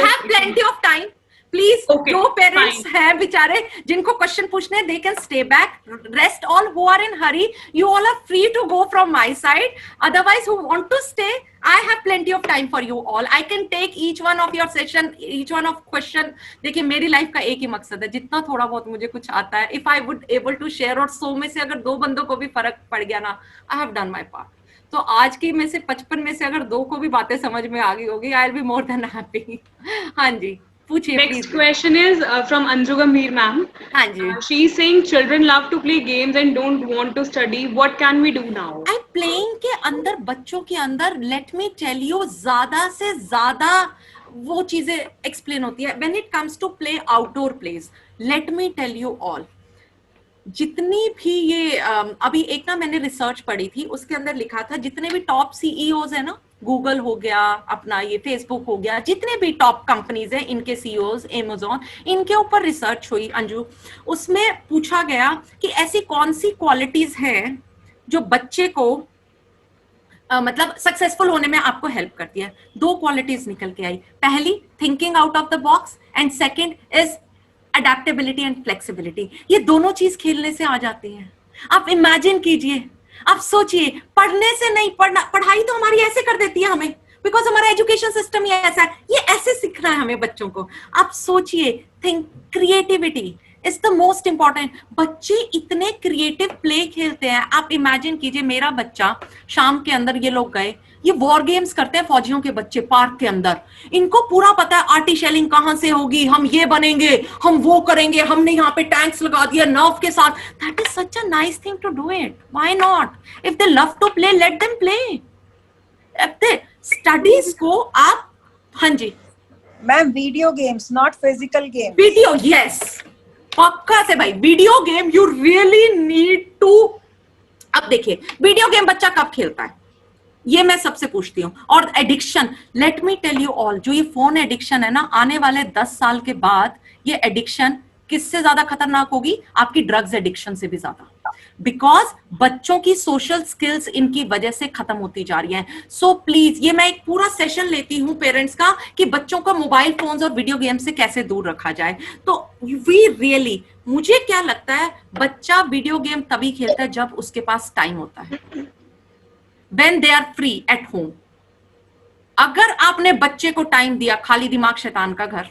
Speaker 3: have plenty of time. Please, जो पेरेंट्स हैं बेचारे जिनको क्वेश्चन पूछने, they can stay back. Rest all who are in hurry, you all are free to go from my side. Otherwise, who want to stay, I have plenty of time for you all. I can take each one of your session, each one of question. देखिए मेरी life का एक ही मकसद है, जितना थोड़ा बहुत मुझे कुछ आता है, if I would able to share, और 100 में से अगर 2 बंदों को भी फर्क पड़ गया ना, I have done my part. तो आज की में से 55 में से अगर 2 को भी बातें समझ में आ गई होगी, I will be more than happy. हाँ जी, पूछिए।
Speaker 4: Next question is from Anju Gambhir ma'am.
Speaker 3: हाँ जी।
Speaker 4: She is saying children love to play games and don't want to study. What can we do now?
Speaker 3: Playing के अंदर, बच्चों के अंदर, late me tell you, ज्यादा से ज्यादा वो चीजें एक्सप्लेन होती है। When it comes to play outdoor place, let me tell you all, जितनी भी ये अभी एक ना मैंने रिसर्च पढ़ी थी, उसके अंदर लिखा था जितने भी टॉप सीईओज है ना, गूगल हो गया, अपना ये फेसबुक हो गया, जितने भी टॉप कंपनीज हैं इनके सीईओज, अमेज़न, इनके ऊपर रिसर्च हुई अंजू। उसमें पूछा गया कि ऐसी कौन सी क्वालिटीज हैं जो बच्चे को मतलब सक्सेसफुल होने में आपको हेल्प करती है। 2 क्वालिटीज निकल के आई, पहली thinking out of the box and second is adaptability and flexibility. ये दोनों चीज खेलने से आ जाती हैं। आप इमेजिन कीजिए, आप सोचिए, पढ़ने से नहीं, पढ़ाई तो हमारी ऐसे कर देती है हमें, बिकॉज हमारा एजुकेशन सिस्टम ये ऐसा है, ये ऐसे सीखना है हमें बच्चों को। आप सोचिए, think, creativity is the most important. बच्चे इतने क्रिएटिव प्ले खेलते हैं। आप इमेजिन कीजिए, मेरा बच्चा शाम के अंदर, ये लोग गए, ये वॉर गेम्स करते हैं फौजियों के बच्चे पार्क के अंदर, इनको पूरा पता है आर्टी शेलिंग कहां से होगी, हम ये बनेंगे, हम वो करेंगे, हमने यहाँ पे टैंक्स लगा दिया नर्व के साथ। That is such a nice thing to do it, why not? If they love to play, let them play. Studies को आप, हाँ जी
Speaker 7: ma'am, video games, not physical game.
Speaker 3: Video, yes, पक्का से भाई, video game you really need to. अब देखिए, video game बच्चा कब खेलता है, ये मैं सबसे पूछती हूँ। और addiction, let me tell you all, जो ये फोन एडिक्शन है ना, आने वाले 10 साल के बाद ये एडिक्शन किससे ज्यादा खतरनाक होगी? आपकी ड्रग्स एडिक्शन से भी ज्यादा, बिकॉज बच्चों की सोशल स्किल्स इनकी वजह से खत्म होती जा रही हैं। सो प्लीज, ये मैं एक पूरा सेशन लेती हूँ पेरेंट्स का कि बच्चों को मोबाइल फोन्स और वीडियो गेम से कैसे दूर रखा जाए। तो वी रियली, मुझे क्या लगता है, बच्चा वीडियो गेम तभी खेलता है जब उसके पास टाइम होता है, when they are free at home। अगर आपने बच्चे को टाइम दिया, खाली दिमाग शैतान का घर,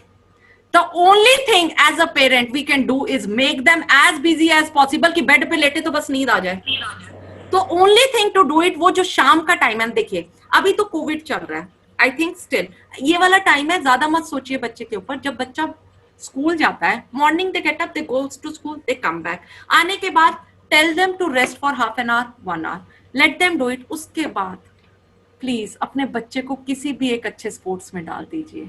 Speaker 3: the only thing as a parent we can do is make them as busy as possible कि बेड पे लेटे तो बस नींद आ जाए। तो only thing to do it, वो जो शाम का टाइम है, देखिए अभी तो कोविड चल रहा है, आई थिंक स्टिल ये वाला टाइम है, ज्यादा मत सोचिए बच्चे के ऊपर। जब बच्चा स्कूल जाता है, morning they get up, they goes to school, they come back, आने के बाद tell them to rest for half an hour, 1 hour, let them do it. उसके बाद प्लीज अपने बच्चे को किसी भी एक अच्छे स्पोर्ट्स में डाल दीजिए,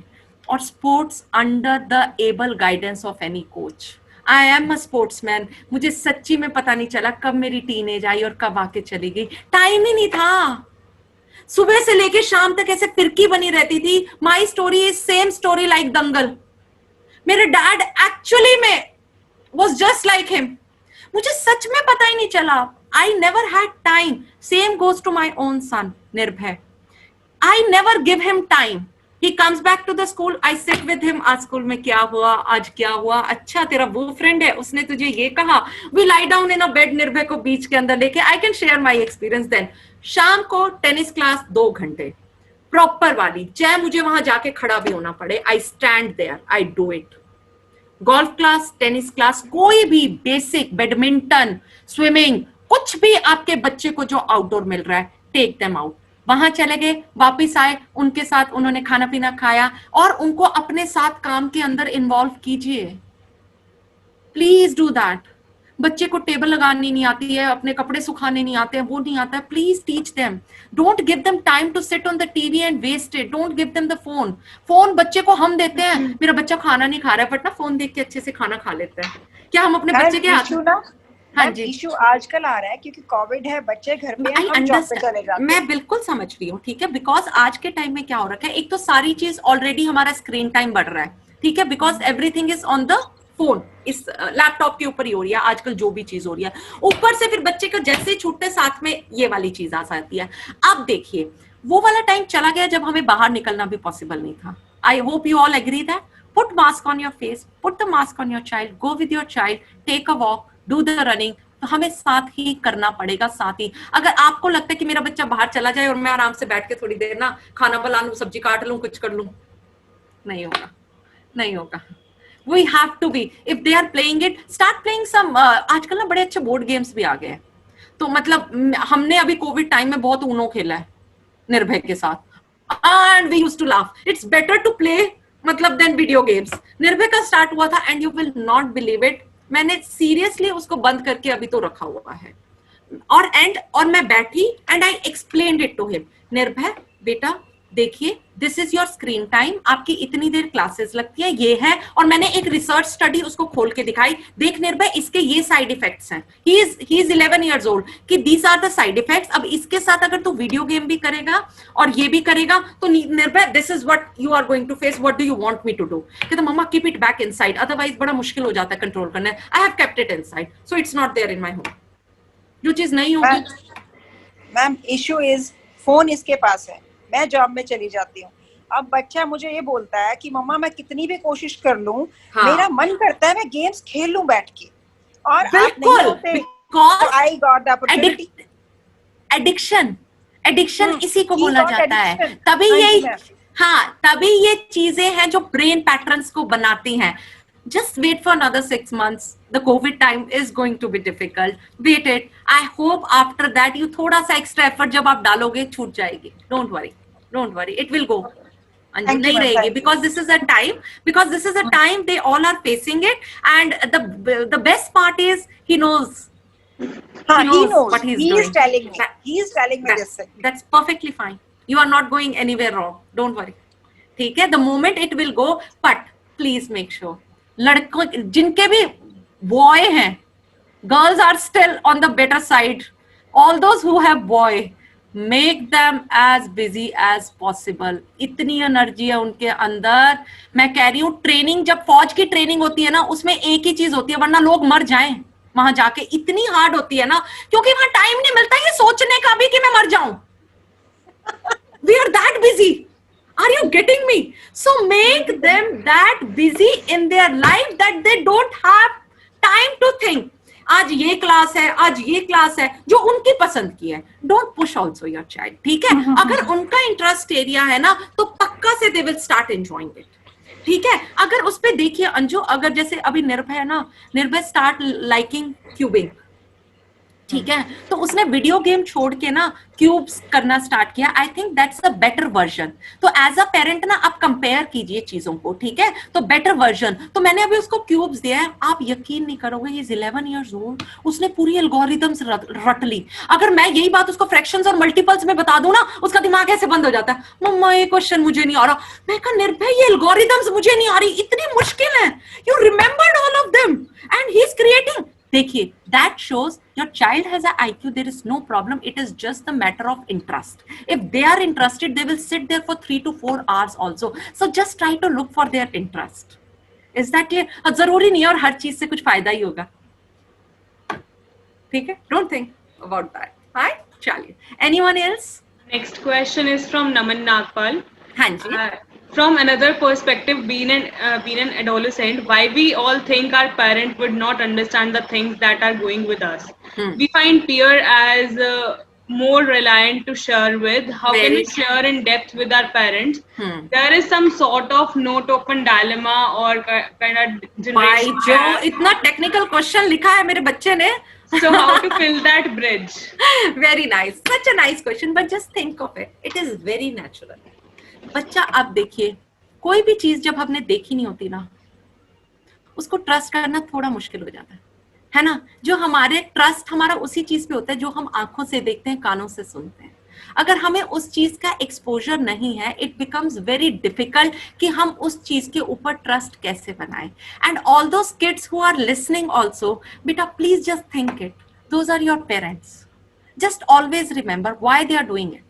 Speaker 3: और sports under the able guidance of any coach. I am a sportsman, मुझे सच्ची में पता नहीं चला कब मेरी टीनेज आई और कब आके चली गई, टाइम ही नहीं था। सुबह से लेके शाम तक ऐसे फिरकी बनी रहती थी। My story is same story like Dangal. मेरे डैड एक्चुअली में वॉज जस्ट लाइक हिम, मुझे सच में पता ही नहीं चला। I never had time. Same goes to my own son, Nirbhay. I never give him time. He comes back to the school. I sit with him. आज school में क्या हुआ, आज क्या हुआ, अच्छा तेरा वो फ्रेंड है, उसने तुझे ये कहा। We lie down in a bed, निर्भय को बीच के अंदर लेके, I can share my experience then. शाम को टेनिस क्लास 2 घंटे प्रॉपर वाली, चाहे मुझे वहां जाके खड़ा भी होना पड़े, I stand there, I do it. Golf class, tennis class, कोई भी बेसिक, बैडमिंटन, स्विमिंग, कुछ भी आपके बच्चे को जो आउटडोर मिल रहा है, टेक देम आउट। वहां चले गए, वापिस आए, उनके साथ उन्होंने खाना पीना खाया, और उनको अपने साथ काम के अंदर इन्वॉल्व कीजिए। Please do that. बच्चे को टेबल लगानी नहीं आती है, अपने कपड़े सुखाने नहीं आते हैं, वो नहीं आता है, please teach them. Don't give them time to sit on the TV and waste it. Don't give them the phone. Phone बच्चे को हम देते हैं, मेरा बच्चा खाना नहीं खा रहा है, बट ना फोन देख के अच्छे से खाना खा लेता है। क्या हम अपने बच्चे के हाथ में?
Speaker 7: हाँ जी, इशू आजकल आ रहा है क्योंकि कोविड है, बच्चे घर पे हैं, हम जॉब पे चले जाते हैं।
Speaker 3: मैं बिल्कुल समझ रही हूँ, ठीक है, बिकॉज आज के टाइम में क्या हो रखा है, एक तो सारी चीज ऑलरेडी हमारा स्क्रीन टाइम बढ़ रहा है, ठीक है, because everything is on the phone, इस लैपटॉप के ऊपर ही हो रही है आजकल जो भी चीज हो रही है। ऊपर से फिर बच्चे को जैसे छूटते साथ में ये वाली चीज आ जाती है। अब देखिए, वो वाला टाइम चला गया जब हमें बाहर निकलना भी पॉसिबल नहीं था। I hope you all agree that. Put mask on your face, put the mask on your child, go with your child, take a walk, do the running. तो हमें साथ ही करना पड़ेगा, साथ ही। अगर आपको लगता है कि मेरा बच्चा बाहर चला जाए और मैं आराम से बैठ के थोड़ी देर ना खाना बना लूं, सब्जी काट लूं, कुछ कर लूं, नहीं होगा, नहीं होगा। We have to be, if they are playing it, start playing some आजकल ना बड़े अच्छे बोर्ड गेम्स भी आ गए हैं। तो मतलब हमने अभी कोविड टाइम में बहुत ऊनो खेला है निर्भय के साथ, and we used to laugh. It's better to play मतलब than video games. निर्भय का स्टार्ट हुआ था and you will not believe it, मैंने सीरियसली उसको बंद करके अभी तो रखा हुआ है। और मैं बैठी and I explained it to him, निर्भय बेटा देखिए, this is your screen time, आपकी इतनी देर क्लासेस लगती है, ये है। और मैंने एक रिसर्च स्टडी उसको खोल के दिखाई, देख निर्भय इसके ये साइड इफेक्ट्स हैं। ही इज 11 years old कि these are the side effects. अब इसके साथ अगर तू वीडियो गेम भी करेगा और ये भी करेगा तो Nirbhay this is what you are going to face, what do you want me to do. कहता मम्मा keep it back inside, otherwise बड़ा मुश्किल हो जाता है कंट्रोल करना। I have kept it inside, so it's not there in my home. जो चीज नहीं होगी
Speaker 7: मैम, इशू इज फोन इसके पास है, मैं जॉब में चली जाती हूँ। अब बच्चा मुझे ये बोलता है कि मम्मा मैं कितनी भी कोशिश कर लूं, मेरा मन करता है मैं गेम्स खेल लूं बैठ के, और I got the opportunity. Addiction इसी को बोला जाता है। तभी यही, तभी ये चीजें हैं जो ब्रेन पैटर्न्स को बनाती हैं। Just wait for another 6 months. The COVID time is going to be difficult. Wait it. I hope after that you थोड़ा सा extra effort जब आप डालोगे छूट जाएगी. Don't worry. It will go. Anju नहीं रहेगी, because this is a time they all are facing it, and the best part is he knows. He knows what he's doing. He is telling me this thing. That's perfectly fine. You are not going anywhere wrong. Don't worry. ठीक है? The moment it will go, but please make sure. लड़कों जिनके भी boy हैं, girls are still on the better side. All those who have boy, make them as busy as possible. इतनी energy है उनके अंदर, मैं कह रही हूँ। ट्रेनिंग, जब फौज की ट्रेनिंग होती है ना, उसमें एक ही चीज होती है, वरना लोग मर जाएं वहां जाके, इतनी हार्ड होती है ना, क्योंकि वहां टाइम नहीं मिलता ये सोचने का भी कि मैं मर जाऊं। We are that busy. Are you getting me? So make them that busy in their life that they don't have time to think. आज ये क्लास है, आज ये क्लास है जो उनकी पसंद की है। Don't push also your child. ठीक है? अगर उनका इंटरेस्ट एरिया है ना, तो पक्का से they will start enjoying it. ठीक है? अगर उस पे देखिए अंजू, अगर जैसे अभी निर्भय है ना, निर्भय स्टार्ट लाइकिंग क्यूबिंग, ठीक है, तो उसने वीडियो गेम छोड़ के ना क्यूब्स करना स्टार्ट किया। आई think that's a better version. तो एज अ पेरेंट ना आप कंपेयर कीजिए चीजों को, ठीक है, तो बेटर वर्जन। तो मैंने अभी उसको क्यूब्स दिया है, आप यकीन नहीं करोगे, ही इज 11 years old, उसने पूरी एल्गोरिथम्स रट ली। अगर मैं यही बात उसको फ्रैक्शंस और मल्टीपल्स में बता दूं ना, उसका दिमाग ऐसे बंद हो जाता है, मम्मा ये क्वेश्चन मुझे नहीं आ रहा। मैं कहा निर्भय, ये एल्गोरिथम्स मुझे नहीं आ रही, इतनी मुश्किल है, you remembered all of them and he is creating. देखिए, that shows your child has a IQ. There is no problem. It is just a matter of interest. If they are interested, they will sit there for 3 to 4 hours also. So just try to look for their interest. Is that clear? जरूरी नहीं है और हर चीज से कुछ फायदा ही होगा, ठीक है? Don't think about that. Right? चलिए. Anyone else?
Speaker 4: Next question is from Naman Nagpal.
Speaker 3: हाँ जी.
Speaker 4: From another perspective, being an adolescent, why we all think our parent would not understand the things that are going with us. We find peer as more reliant to share with. How can we share in depth with our parents? There is some sort of not open dilemma or kind of generation
Speaker 7: जो इतना technical question लिखा है मेरे बच्चे ने.
Speaker 4: So how to fill that bridge?
Speaker 7: Very nice, such a nice question, but just think of it. It is very natural. बच्चा, आप देखिए, कोई भी चीज जब हमने देखी नहीं होती ना, उसको ट्रस्ट करना थोड़ा मुश्किल हो जाता है ना. जो हमारे ट्रस्ट हमारा उसी चीज पे होता है जो हम आंखों से देखते हैं, कानों से सुनते हैं. अगर हमें उस चीज का एक्सपोजर नहीं है, इट बिकम्स वेरी डिफिकल्ट कि हम उस चीज के ऊपर ट्रस्ट कैसे बनाएं. And all those kids who are listening also, बेटा please just think it, those are your parents. Just always remember why they are doing it.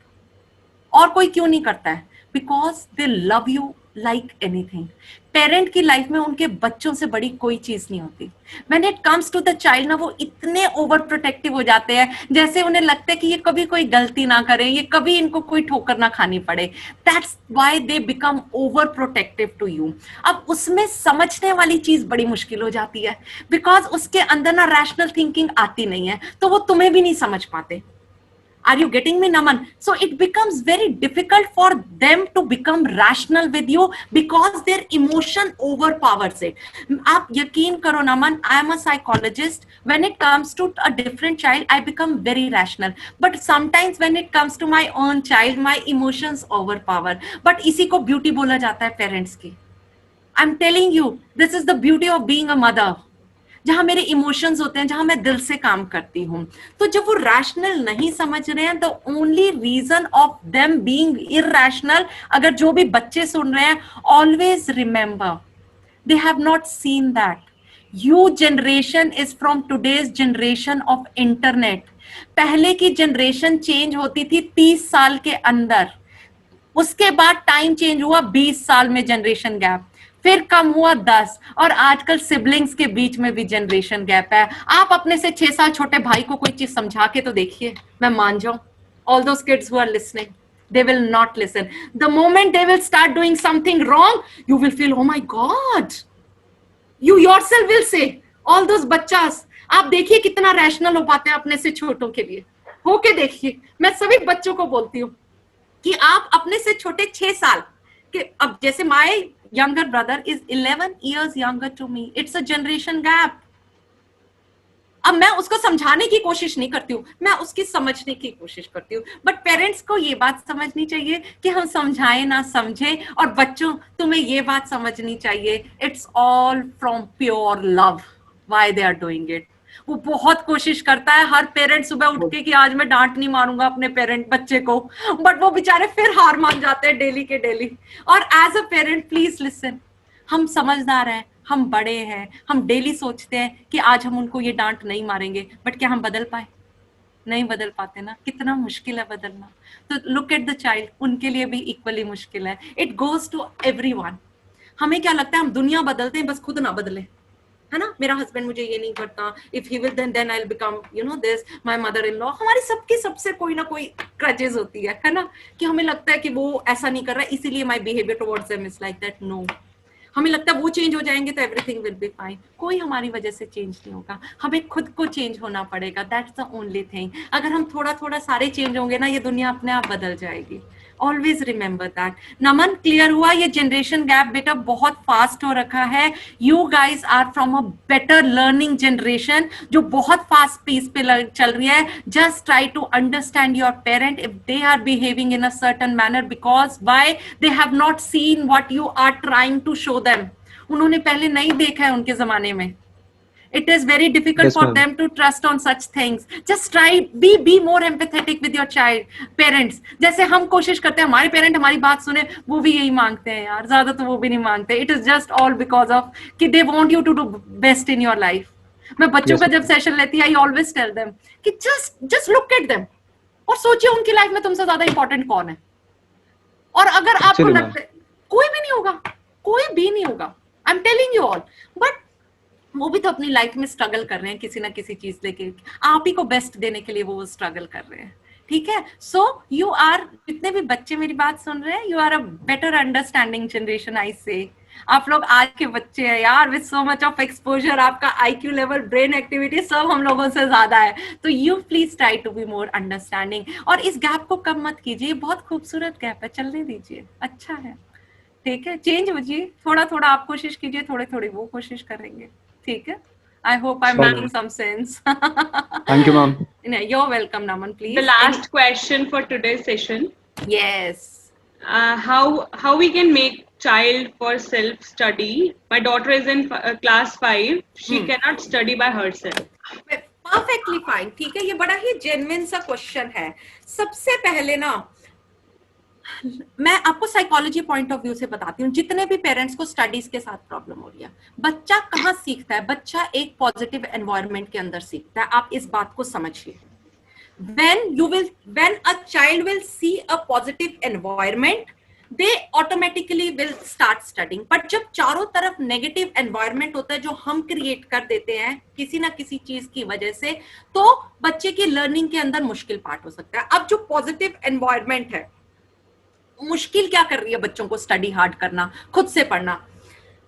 Speaker 7: और कोई क्यों नहीं करता है? Because they love you like anything. Parent की life में उनके बच्चों से बड़ी कोई चीज नहीं होती. When it comes to the child ना, वो इतने ओवर प्रोटेक्टिव हो जाते हैं, जैसे उन्हें लगता है कि ये कभी कोई गलती ना करें, ये कभी इनको कोई ठोकर ना खानी पड़े. That's why they become over protective to you. अब उसमें समझने वाली चीज बड़ी मुश्किल हो जाती है, बिकॉज उसके अंदर ना रैशनल थिंकिंग आती नहीं है, तो वो तुम्हें भी नहीं समझ पाते. Are you getting me, Naman? So it becomes very difficult for them to become rational with you because their emotion overpowers it. आप यकीन करो Naman, I am a psychologist. When it comes to a different child, I become very rational. But sometimes when it comes to my own child, my emotions overpower. But इसी को beauty बोला जाता है parents की. I'm telling you, this is the beauty of being a mother. जहां मेरे emotions होते हैं, जहां मैं दिल से काम करती हूँ. तो जब वो रैशनल नहीं समझ रहे हैं, the only reason of them being irrational, अगर जो भी बच्चे सुन रहे हैं, always remember they have not seen that you generation is from today's generation of internet. पहले की जनरेशन चेंज होती थी 30 साल के अंदर, उसके बाद टाइम चेंज हुआ 20 साल में जनरेशन गैप, फिर कम हुआ 10, और आजकल सिबलिंग्स के बीच में भी जनरेशन गैप है. आप अपने से 6 साल छोटे भाई को कोई चीज समझा के तो देखिए, मैं मान जाऊं. All those kids who are listening, they will not listen. The moment they will start doing something wrong, you will feel, oh my god. You yourself will say, all those बच्चास, आप देखिए कितना रैशनल हो पाते हैं अपने से छोटों के लिए. होके देखिए. मैं सभी बच्चों को बोलती हूँ कि आप अपने से छोटे 6 साल के, अब जैसे my younger brother is 11 years younger to me. It's a generation gap. अब मैं उसको समझाने की कोशिश नहीं करती हूँ, मैं उसकी समझने की कोशिश करती हूँ. बट पेरेंट्स को ये बात समझनी चाहिए कि हम समझाएं ना समझें, और बच्चों तुम्हें ये बात समझनी चाहिए, it's all from pure love why they are doing it. वो बहुत कोशिश करता है हर पेरेंट सुबह उठ के कि आज मैं डांट नहीं मारूंगा अपने पेरेंट बच्चे को, बट वो बेचारे फिर हार मान जाते हैं डेली के डेली. और as a parent please listen, हम समझदार हैं, हम बड़े हैं, हम डेली सोचते हैं कि आज हम उनको ये डांट नहीं मारेंगे, बट क्या हम बदल पाए? नहीं बदल पाते ना. कितना मुश्किल है बदलना. तो लुक एट द चाइल्ड, उनके लिए भी इक्वली मुश्किल है. It goes to everyone. हमें क्या लगता है हम दुनिया बदलते हैं, बस खुद ना बदले, है ना. मेरा हस्बैंड मुझे ये नहीं करता, if he will then I will become you know this, my mother in law. हमारी सबकी सबसे कोई ना कोई क्रजेस होती है ना, कि हमें लगता है कि वो ऐसा नहीं कर रहा है इसीलिए my behaviour towards them is like that. No, हमें लगता है वो चेंज हो जाएंगे तो एवरीथिंग विल बी फाइन. कोई हमारी वजह से चेंज नहीं होगा, हमें खुद को चेंज होना पड़ेगा. That's the only thing. अगर हम थोड़ा थोड़ा सारे चेंज होंगे ना, ये दुनिया अपने आप बदल जाएगी. Always remember that. Naman, clear हुआ? ये जनरेशन गैप बेटा बहुत फास्ट हो रखा है. You guys are from a better learning generation जो बहुत फास्ट पेस पे चल रही है. Just try to understand your parent if they are behaving in a certain manner, because why they have not seen what you are trying to show them. उन्होंने पहले नहीं देखा है उनके जमाने में. It is very difficult for them to trust on such things. Just try, be more empathetic with your child, parents. जैसे हम कोशिश करते हैं हमारे पेरेंट हमारी बात सुने, वो भी यही मांगते हैं यार, ज्यादा तो वो भी नहीं मांगते. It is just all because of कि they want you to do best in your life. मैं बच्चों का जब सेशन लेती I always tell them कि just look at them और सोचिए उनकी लाइफ में तुमसे ज्यादा इंपॉर्टेंट कौन है. और अगर आपको लगता है कोई भी नहीं होगा, कोई भी नहीं होगा, I'm telling you all. But वो भी तो अपनी लाइफ में स्ट्रगल कर रहे हैं किसी ना किसी चीज लेके. आप ही को बेस्ट देने के लिए वो स्ट्रगल कर रहे हैं. ठीक है. सो यू आर, जितने भी बच्चे मेरी बात सुन रहे हैं, you are a better understanding generation. I say
Speaker 3: आप लोग आज के बच्चे हैं यार, with so much of exposure, आपका IQ लेवल, ब्रेन एक्टिविटी सब हम लोगों से ज्यादा है, तो you please try to be more understanding, और इस गैप को कम मत कीजिए, बहुत खूबसूरत गैप है, चलने दीजिए, अच्छा है, ठीक है, चेंज होजिए, थोड़ा थोड़ा आप कोशिश कीजिए, थोड़े थोड़े वो कोशिश करेंगे, ठीक है। I hope I'm making some sense.
Speaker 8: Thank you, ma'am.
Speaker 3: You're welcome, Naman, please.
Speaker 4: The last question for today's session.
Speaker 3: Yes.
Speaker 4: How we can make child for self study? My daughter is in class 5. She cannot study by herself.
Speaker 3: Perfectly fine. ठीक है, ये बड़ा ही genuine सा question है। सबसे पहले ना मैं आपको साइकोलॉजी पॉइंट ऑफ व्यू से बताती हूँ, जितने भी पेरेंट्स को स्टडीज के साथ प्रॉब्लम हो रही है, बच्चा कहाँ सीखता है? बच्चा एक पॉजिटिव एनवायरनमेंट के अंदर सीखता है, आप इस बात को समझिए। when a child will see a positive environment, they automatically will start studying. But जब चारों तरफ नेगेटिव एनवायरनमेंट होता है जो हम क्रिएट कर देते हैं किसी ना किसी चीज की वजह से, तो बच्चे की लर्निंग के अंदर मुश्किल पार्ट हो सकता है। अब जो पॉजिटिव एनवायरनमेंट है, मुश्किल क्या कर रही है बच्चों को? स्टडी हार्ड करना, खुद से पढ़ना।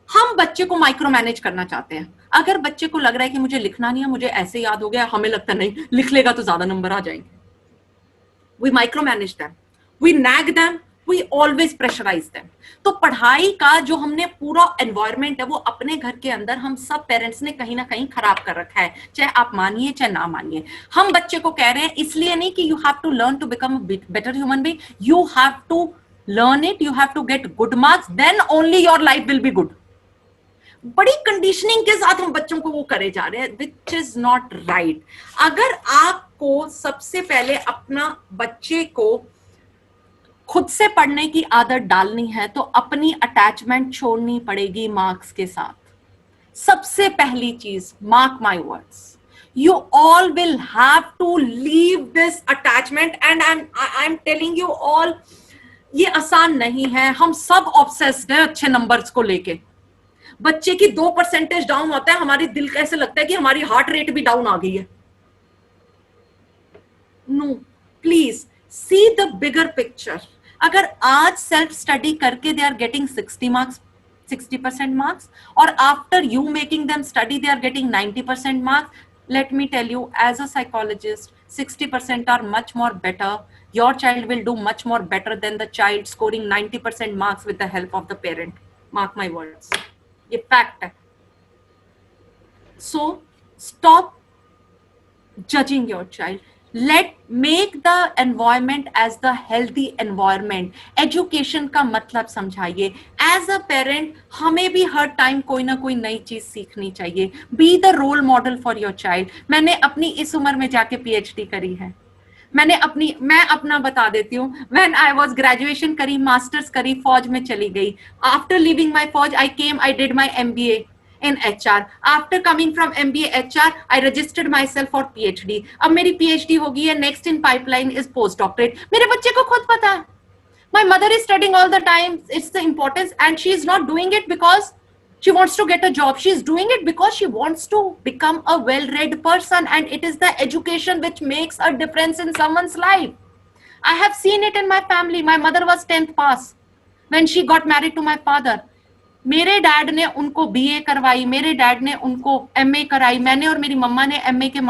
Speaker 3: हम बच्चे को माइक्रो मैनेज करना चाहते हैं। अगर बच्चे को लग रहा है कि मुझे लिखना नहीं है, मुझे ऐसे याद हो गया, हमें लगता नहीं लिख लेगा तो ज्यादा नंबर आ जाएंगे, we micromanage them, we nag them, we always pressurise them. तो पढ़ाई का जो हमने पूरा एनवायरनमेंट है वो अपने घर के अंदर हम सब पेरेंट्स ने कहीं ना कहीं खराब कर रखा है, चाहे आप मानिए चाहे ना मानिए। हम बच्चे को कह रहे हैं इसलिए नहीं कि you have to learn to become better human being, you have to learn it, you have to get good marks, then only your life will be good. बड़ी कंडीशनिंग के साथ हम बच्चों को वो करे जा रहे हैं, which is not right. अगर आपको सबसे पहले अपना बच्चे को खुद से पढ़ने की आदत डालनी है तो अपनी अटैचमेंट छोड़नी पड़ेगी मार्क्स के साथ। सबसे पहली चीज, mark my words, you all will have to leave this attachment, and I'm telling you all, ये आसान नहीं है। हम सब ऑब्सेस्ड हैं अच्छे नंबर्स को लेके। बच्चे की 2% डाउन होता है, हमारी दिल का ऐसे लगता है कि हमारी हार्ट रेट भी डाउन आ गई है। No, please see the bigger picture. अगर आज सेल्फ स्टडी करके दे आर गेटिंग 60% मार्क्स, और after you making them study they are getting 90% marks, let me tell you, as a psychologist, 60% are much more better. Your child will do much more better than the child scoring 90% marks with the help of the parent. Mark my words. ये fact है. So stop judging your child. Make the environment as the healthy environment. Education का मतलब समझाइए। As a parent, हमें भी हर time कोई ना कोई नई चीज सीखनी चाहिए। Be the role model for your child. मैंने अपनी इस उम्र में जाके PhD करी है। मैं अपना बता देती हूँ। When I was graduation करी, मास्टर्स करी, फौज में चली गई। After leaving my फौज, I did my MBA in HR. After coming from MBA HR, I registered myself for PhD. अब मेरी PhD हो गई है, next in pipeline is postdoctorate. मेरे बच्चे को खुद पता है। My mother is studying all the time. It's the importance, and she is not doing it because she wants to get a job. She is doing it because she wants to become a well-read person, and it is the education which makes a difference in someone's life. I have seen it in my family. My mother was 10th pass when she got married to my father. मेरे dad ने उनको BA करवाई, मेरे dad ने उनको MA कराई, मैंने और मेरी मम्मा ने MA के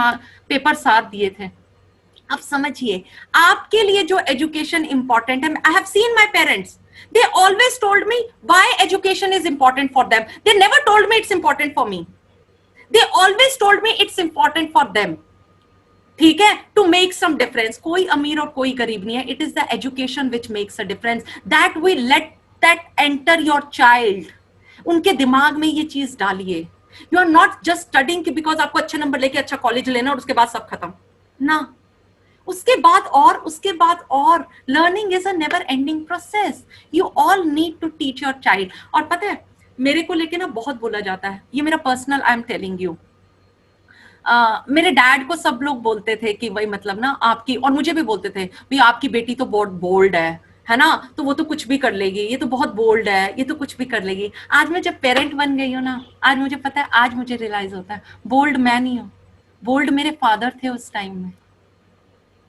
Speaker 3: पेपर साथ दिए थे। अब समझिए, आपके लिए जो एजुकेशन इंपॉर्टेंट है, I have seen my parents. They always told me why education is important for them. They never told me it's important for me. They always told me it's important for them. ठीक है, to make some difference. कोई अमीर और कोई गरीब नहीं है. It is the education which makes a difference. That we let that enter your child. उनके दिमाग में ये चीज डालिए। You are not just studying because आपको अच्छे नंबर लेके अच्छा कॉलेज लेना और उसके बाद सब खत्म ना, उसके बाद और learning is a never ending process. You all need to teach your child. और पता है, मेरे को लेके ना बहुत बोला जाता है, ये मेरा personal, I am telling you, मेरे डैड को सब लोग बोलते थे कि वही मतलब ना आपकी, और मुझे भी बोलते थे भाई आपकी बेटी तो बहुत बोल्ड है ना, तो वो तो कुछ भी कर लेगी, ये तो बहुत बोल्ड है, ये तो कुछ भी कर लेगी। आज मैं जब पेरेंट बन गई हूँ ना, आज मुझे पता है, आज मुझे रियलाइज होता है बोल्ड मैं नहीं हूँ, बोल्ड मेरे फादर थे उस टाइम में।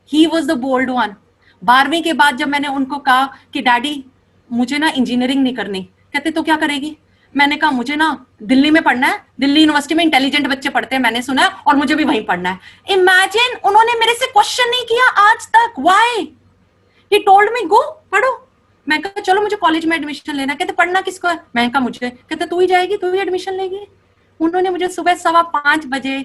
Speaker 3: He was the bold one. 12वीं के बाद जब मैंने उनको कहा कि डैडी मुझे ना इंजीनियरिंग नहीं करनी, कहते तो क्या करेगी? मैंने कहा मुझे ना दिल्ली में पढ़ना है, दिल्ली यूनिवर्सिटी में इंटेलिजेंट बच्चे पढ़ते हैं, मैंने सुना है, और मुझे भी वहीं पढ़ना है। इमेजिन, उन्होंने मेरे से क्वेश्चन नहीं किया आज तक। व्हाई? ही टोल्ड मी गो पढ़ो। मैं कहा चलो मुझे कॉलेज में एडमिशन लेना। कहते पढ़ना किसको है? मैं कहा मुझे। कहते तू ही जाएगी, तू ही एडमिशन लेगी। उन्होंने मुझे सुबह 5:15 बजे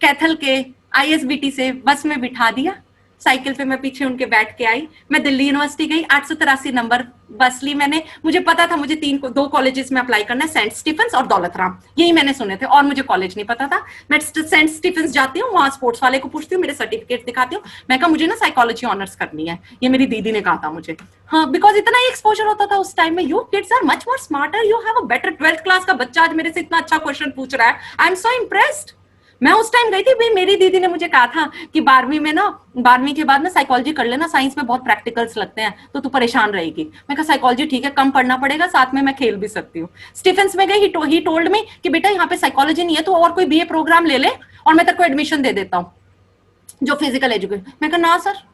Speaker 3: कैथल के ISBT से बस में बिठा दिया, साइकिल पे मैं पीछे उनके बैठ के आई। मैं दिल्ली यूनिवर्सिटी गई, 883 नंबर बस ली मैंने। मुझे पता था मुझे 2 कॉलेजेस में अप्लाई करना है, सेंट स्टीफेंस और दौलत राम, यही मैंने सुने थे, और मुझे कॉलेज नहीं पता था। मैं सेंट स्टीफेंस जाती हूँ, वहां स्पोर्ट्स वाले को पूछती हूँ, मेरे सर्टिफिकेट दिखाती हूँ। मैं कहा मुझे ना साइकोलॉजी ऑनर्स करनी है, ये मेरी दीदी ने कहा था मुझे। हाँ, बिकॉज इतना ही एक्सपोजर होता था उस टाइम में। You kids are much more smarter, you have a better. 12th class का बच्चा आज मेरे से इतना अच्छा क्वेश्चन पूछ रहा है, आई एम सो इम्प्रेस्ड। मैं उस टाइम गई थी भाई, मेरी दीदी ने मुझे कहा था कि 12वीं में ना, 12वीं के बाद ना साइकोलॉजी कर लेना, साइंस में बहुत प्रैक्टिकल्स लगते हैं तो तू परेशान रहेगी। मैं कहा साइकोलॉजी ठीक है, कम पढ़ना पड़ेगा, साथ में मैं खेल भी सकती हूँ। स्टीफेंस में गई, ही टोल्ड मी कि बेटा यहाँ पे साइकोलॉजी नहीं है, तो और कोई BA प्रोग्राम ले ले और मैं तेरे को एडमिशन दे देता हूँ जो फिजिकल एजुकेशन। मैं कहा ना सर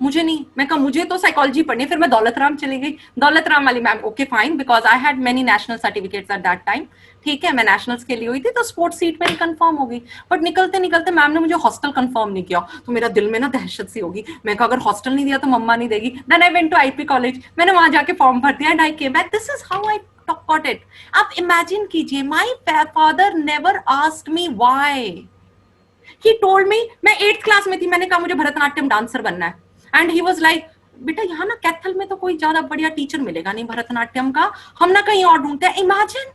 Speaker 3: मुझे नहीं। मैं कहा मुझे तो साइकोलॉजी पढ़नी है। फिर मैं दौलत राम चली गई। दौलत राम वाली ma'am okay fine, because I had many national certificates at that time. ठीक है, मैं नेशनल्स के लिए हुई थी तो स्पोर्ट्स सीट मेरी कंफर्म हो गई। बट निकलते निकलते मैम ने मुझे हॉस्टल कंफर्म नहीं किया, तो मेरा दिल में ना दहशत सी होगी। मैं कहा अगर हॉस्टल नहीं दिया तो मम्मा नहीं देगी। Then I went to IP college, मैंने वहां जाके फॉर्म भर दिया and I came back. This is how I got it. आप इमेजिन कीजिए, my father never asked me why. He told me, मैं 8th क्लास में थी, मैंने कहा मुझे भरतनाट्यम डांसर बनना है, एंड ही वाज लाइक बेटा यहाँ ना कैथल में तो कोई ज्यादा बढ़िया टीचर मिलेगा नहीं भरतनाट्यम का, हम ना कहीं और ढूंढते हैं। इमेजिन,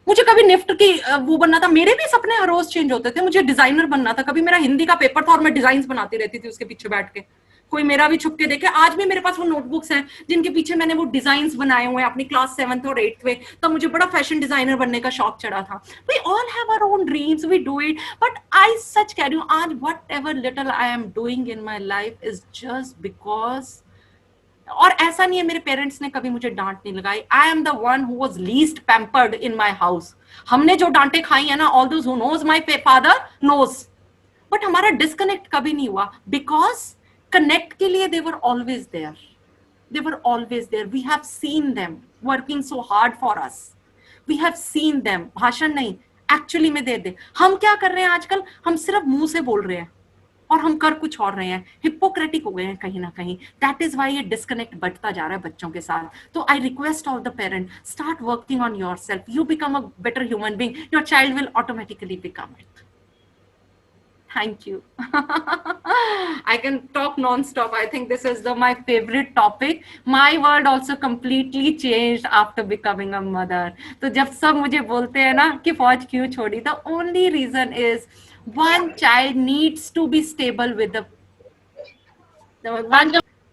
Speaker 3: मुझे कभी निफ्ट की वो बनना था, मेरे भी सपने हर रोज चेंज होते थे। मुझे डिजाइनर बनना था, कभी मेरा हिंदी का पेपर था और मैं डिजाइन बनाती रहती थी उसके पीछे बैठ के, कोई मेरा भी छुप के देखे। आज भी मेरे पास वो नोटबुक्स हैं जिनके पीछे मैंने वो डिजाइन बनाए हुए हैं अपनी क्लास 7th और 8th में। तब मुझे बड़ा फैशन डिजाइनर बनने का शौक चढ़ा था। We all have our own dreams, we do it. But I सच कह रही हूँ, आज whatever little I am doing in my life is just because, और ऐसा नहीं है मेरे पेरेंट्स ने कभी मुझे डांट नहीं लगाई। I am the one who was least pampered in my house. हमने जो डांटे खाई है ना, all those who knows my father knows, but हमारा डिस्कनेक्ट कभी नहीं हुआ, बिकॉज कनेक्ट के लिए they were always there. They were always there. We have seen them working so hard for us. We have seen them. भाषण नहीं, actually में दे। हम क्या कर रहे हैं आजकल? हम सिर्फ मुंह से बोल रहे हैं और हम कर कुछ और रहे हैं, हिपोक्रेटिक हो गए हैं कहीं ना कहीं। दैट इज वाई ये डिस्कनेक्ट बढ़ता जा रहा है बच्चों के साथ। तो I request all the parent, start working on your self, you become a better human being, your child will automatically become it. Thank you. I can talk non-stop. I think this is my favorite topic. My world also completely changed after becoming a mother. तो जब सब मुझे बोलते हैं ना कि फौज क्यों छोड़ी, the only reason is one child needs to be stable with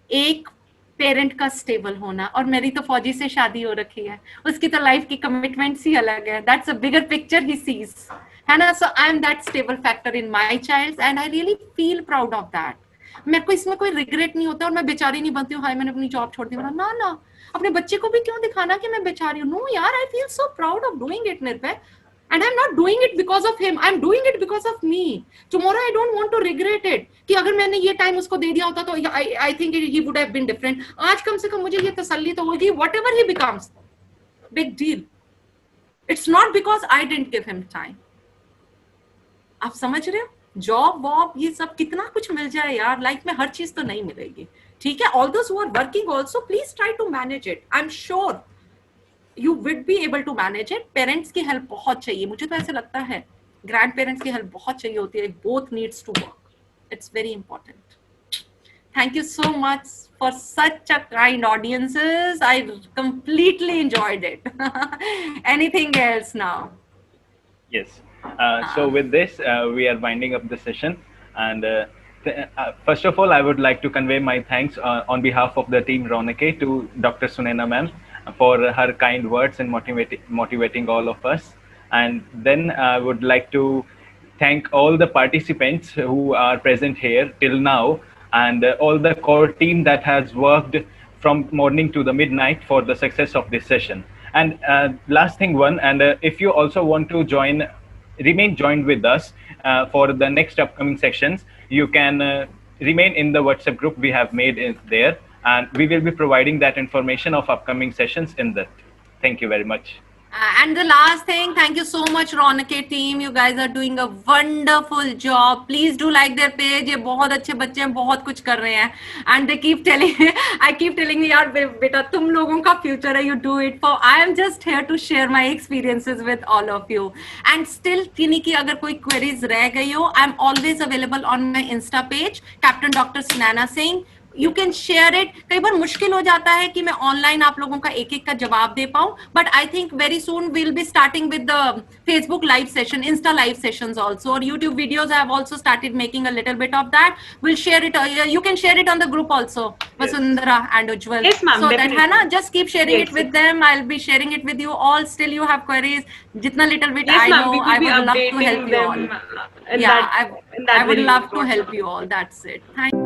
Speaker 3: एक पेरेंट का स्टेबल होना। और मेरी तो फौजी से शादी हो रखी है, उसकी तो लाइफ की कमिटमेंट्स ही अलग है। That's a bigger picture he sees, है ना। So I am that stable factor in my child and I really feel proud of that. मेरे को इसमें कोई रिग्रेट नहीं होता और मैं बेचारी नहीं बनती हूँ, हाय मैंने अपनी जॉब छोड़ दी। ना ना, अपने बच्चे को भी क्यों दिखाना कि मैं बेचारी हूँ। नो यार, I feel so proud of doing it निर्भय, and I'm not doing it because of him, I'm doing it because of me. Tomorrow I don't want to regret it कि अगर मैंने ये टाइम उसको दे दिया होता तो I think he would have been different. आज कम से कम मुझे ये तसल्ली तो होगी, whatever he becomes, big deal. It's not because I didn't give him time. आप समझ रहे हो? जॉब वॉब ये सब कितना कुछ मिल जाए यार, लाइफ में हर चीज तो नहीं मिलेगी, ठीक है। All those who are working also, please try to manage it. I'm sure you would be able to manage it. Parents की हेल्प बहुत चाहिए, मुझे तो ऐसे लगता है ग्रैंड पेरेंट्स की हेल्प बहुत चाहिए होती है। Both needs to work, it's very important. Thank you so much for such a kind audiences, I completely enjoyed it. Anything else now?
Speaker 2: Yes. So with this, we are winding up the session, and first of all, I would like to convey my thanks on behalf of the team Ronak to Dr. Sunaina ma'am for her kind words and motivating all of us. And then I would like to thank all the participants who are present here till now, and all the core team that has worked from morning to the midnight for the success of this session. And last thing one, and if you also want to remain joined with us for the next upcoming sections, you can remain in the WhatsApp group we have made there, and we will be providing that information of upcoming sessions in that. Thank you very much.
Speaker 7: And the last thing, thank you so much Ronak team, you guys are doing a wonderful job. Please do like their page. ये बहुत अच्छे बच्चे हैं, बहुत कुछ कर रहे हैं. And they keep telling I keep telling me यार बेटा तुम लोगों का future है, you do it. For I am just here to share my experiences with all of you. And still किन्हीं की अगर कोई queries रह गई हो, I am always available on my Insta page, Captain Dr. Sunana Singh. You can share it. कई बार मुश्किल हो जाता है कि मैं ऑनलाइन आप लोगों का एक एक का जवाब दे पाऊं, but I think very soon we'll be starting with the Facebook live session, Insta live sessions also, or YouTube videos. I have also started making a little bit of that. We'll share it. You can share it on the group also, Vasundhara and Ujjwal.
Speaker 4: Yes, ma'am.
Speaker 7: So
Speaker 4: definitely.
Speaker 7: that है ना, just keep sharing it with them. I'll be sharing it with you all. Still, you have queries. जितना little bit
Speaker 4: Yes,
Speaker 7: I
Speaker 4: ma'am.
Speaker 7: know,
Speaker 4: We
Speaker 7: I
Speaker 4: will be
Speaker 7: would love to
Speaker 4: updating
Speaker 7: help you all.
Speaker 4: them.
Speaker 7: Yeah, I would love to help you all. That's it. Thank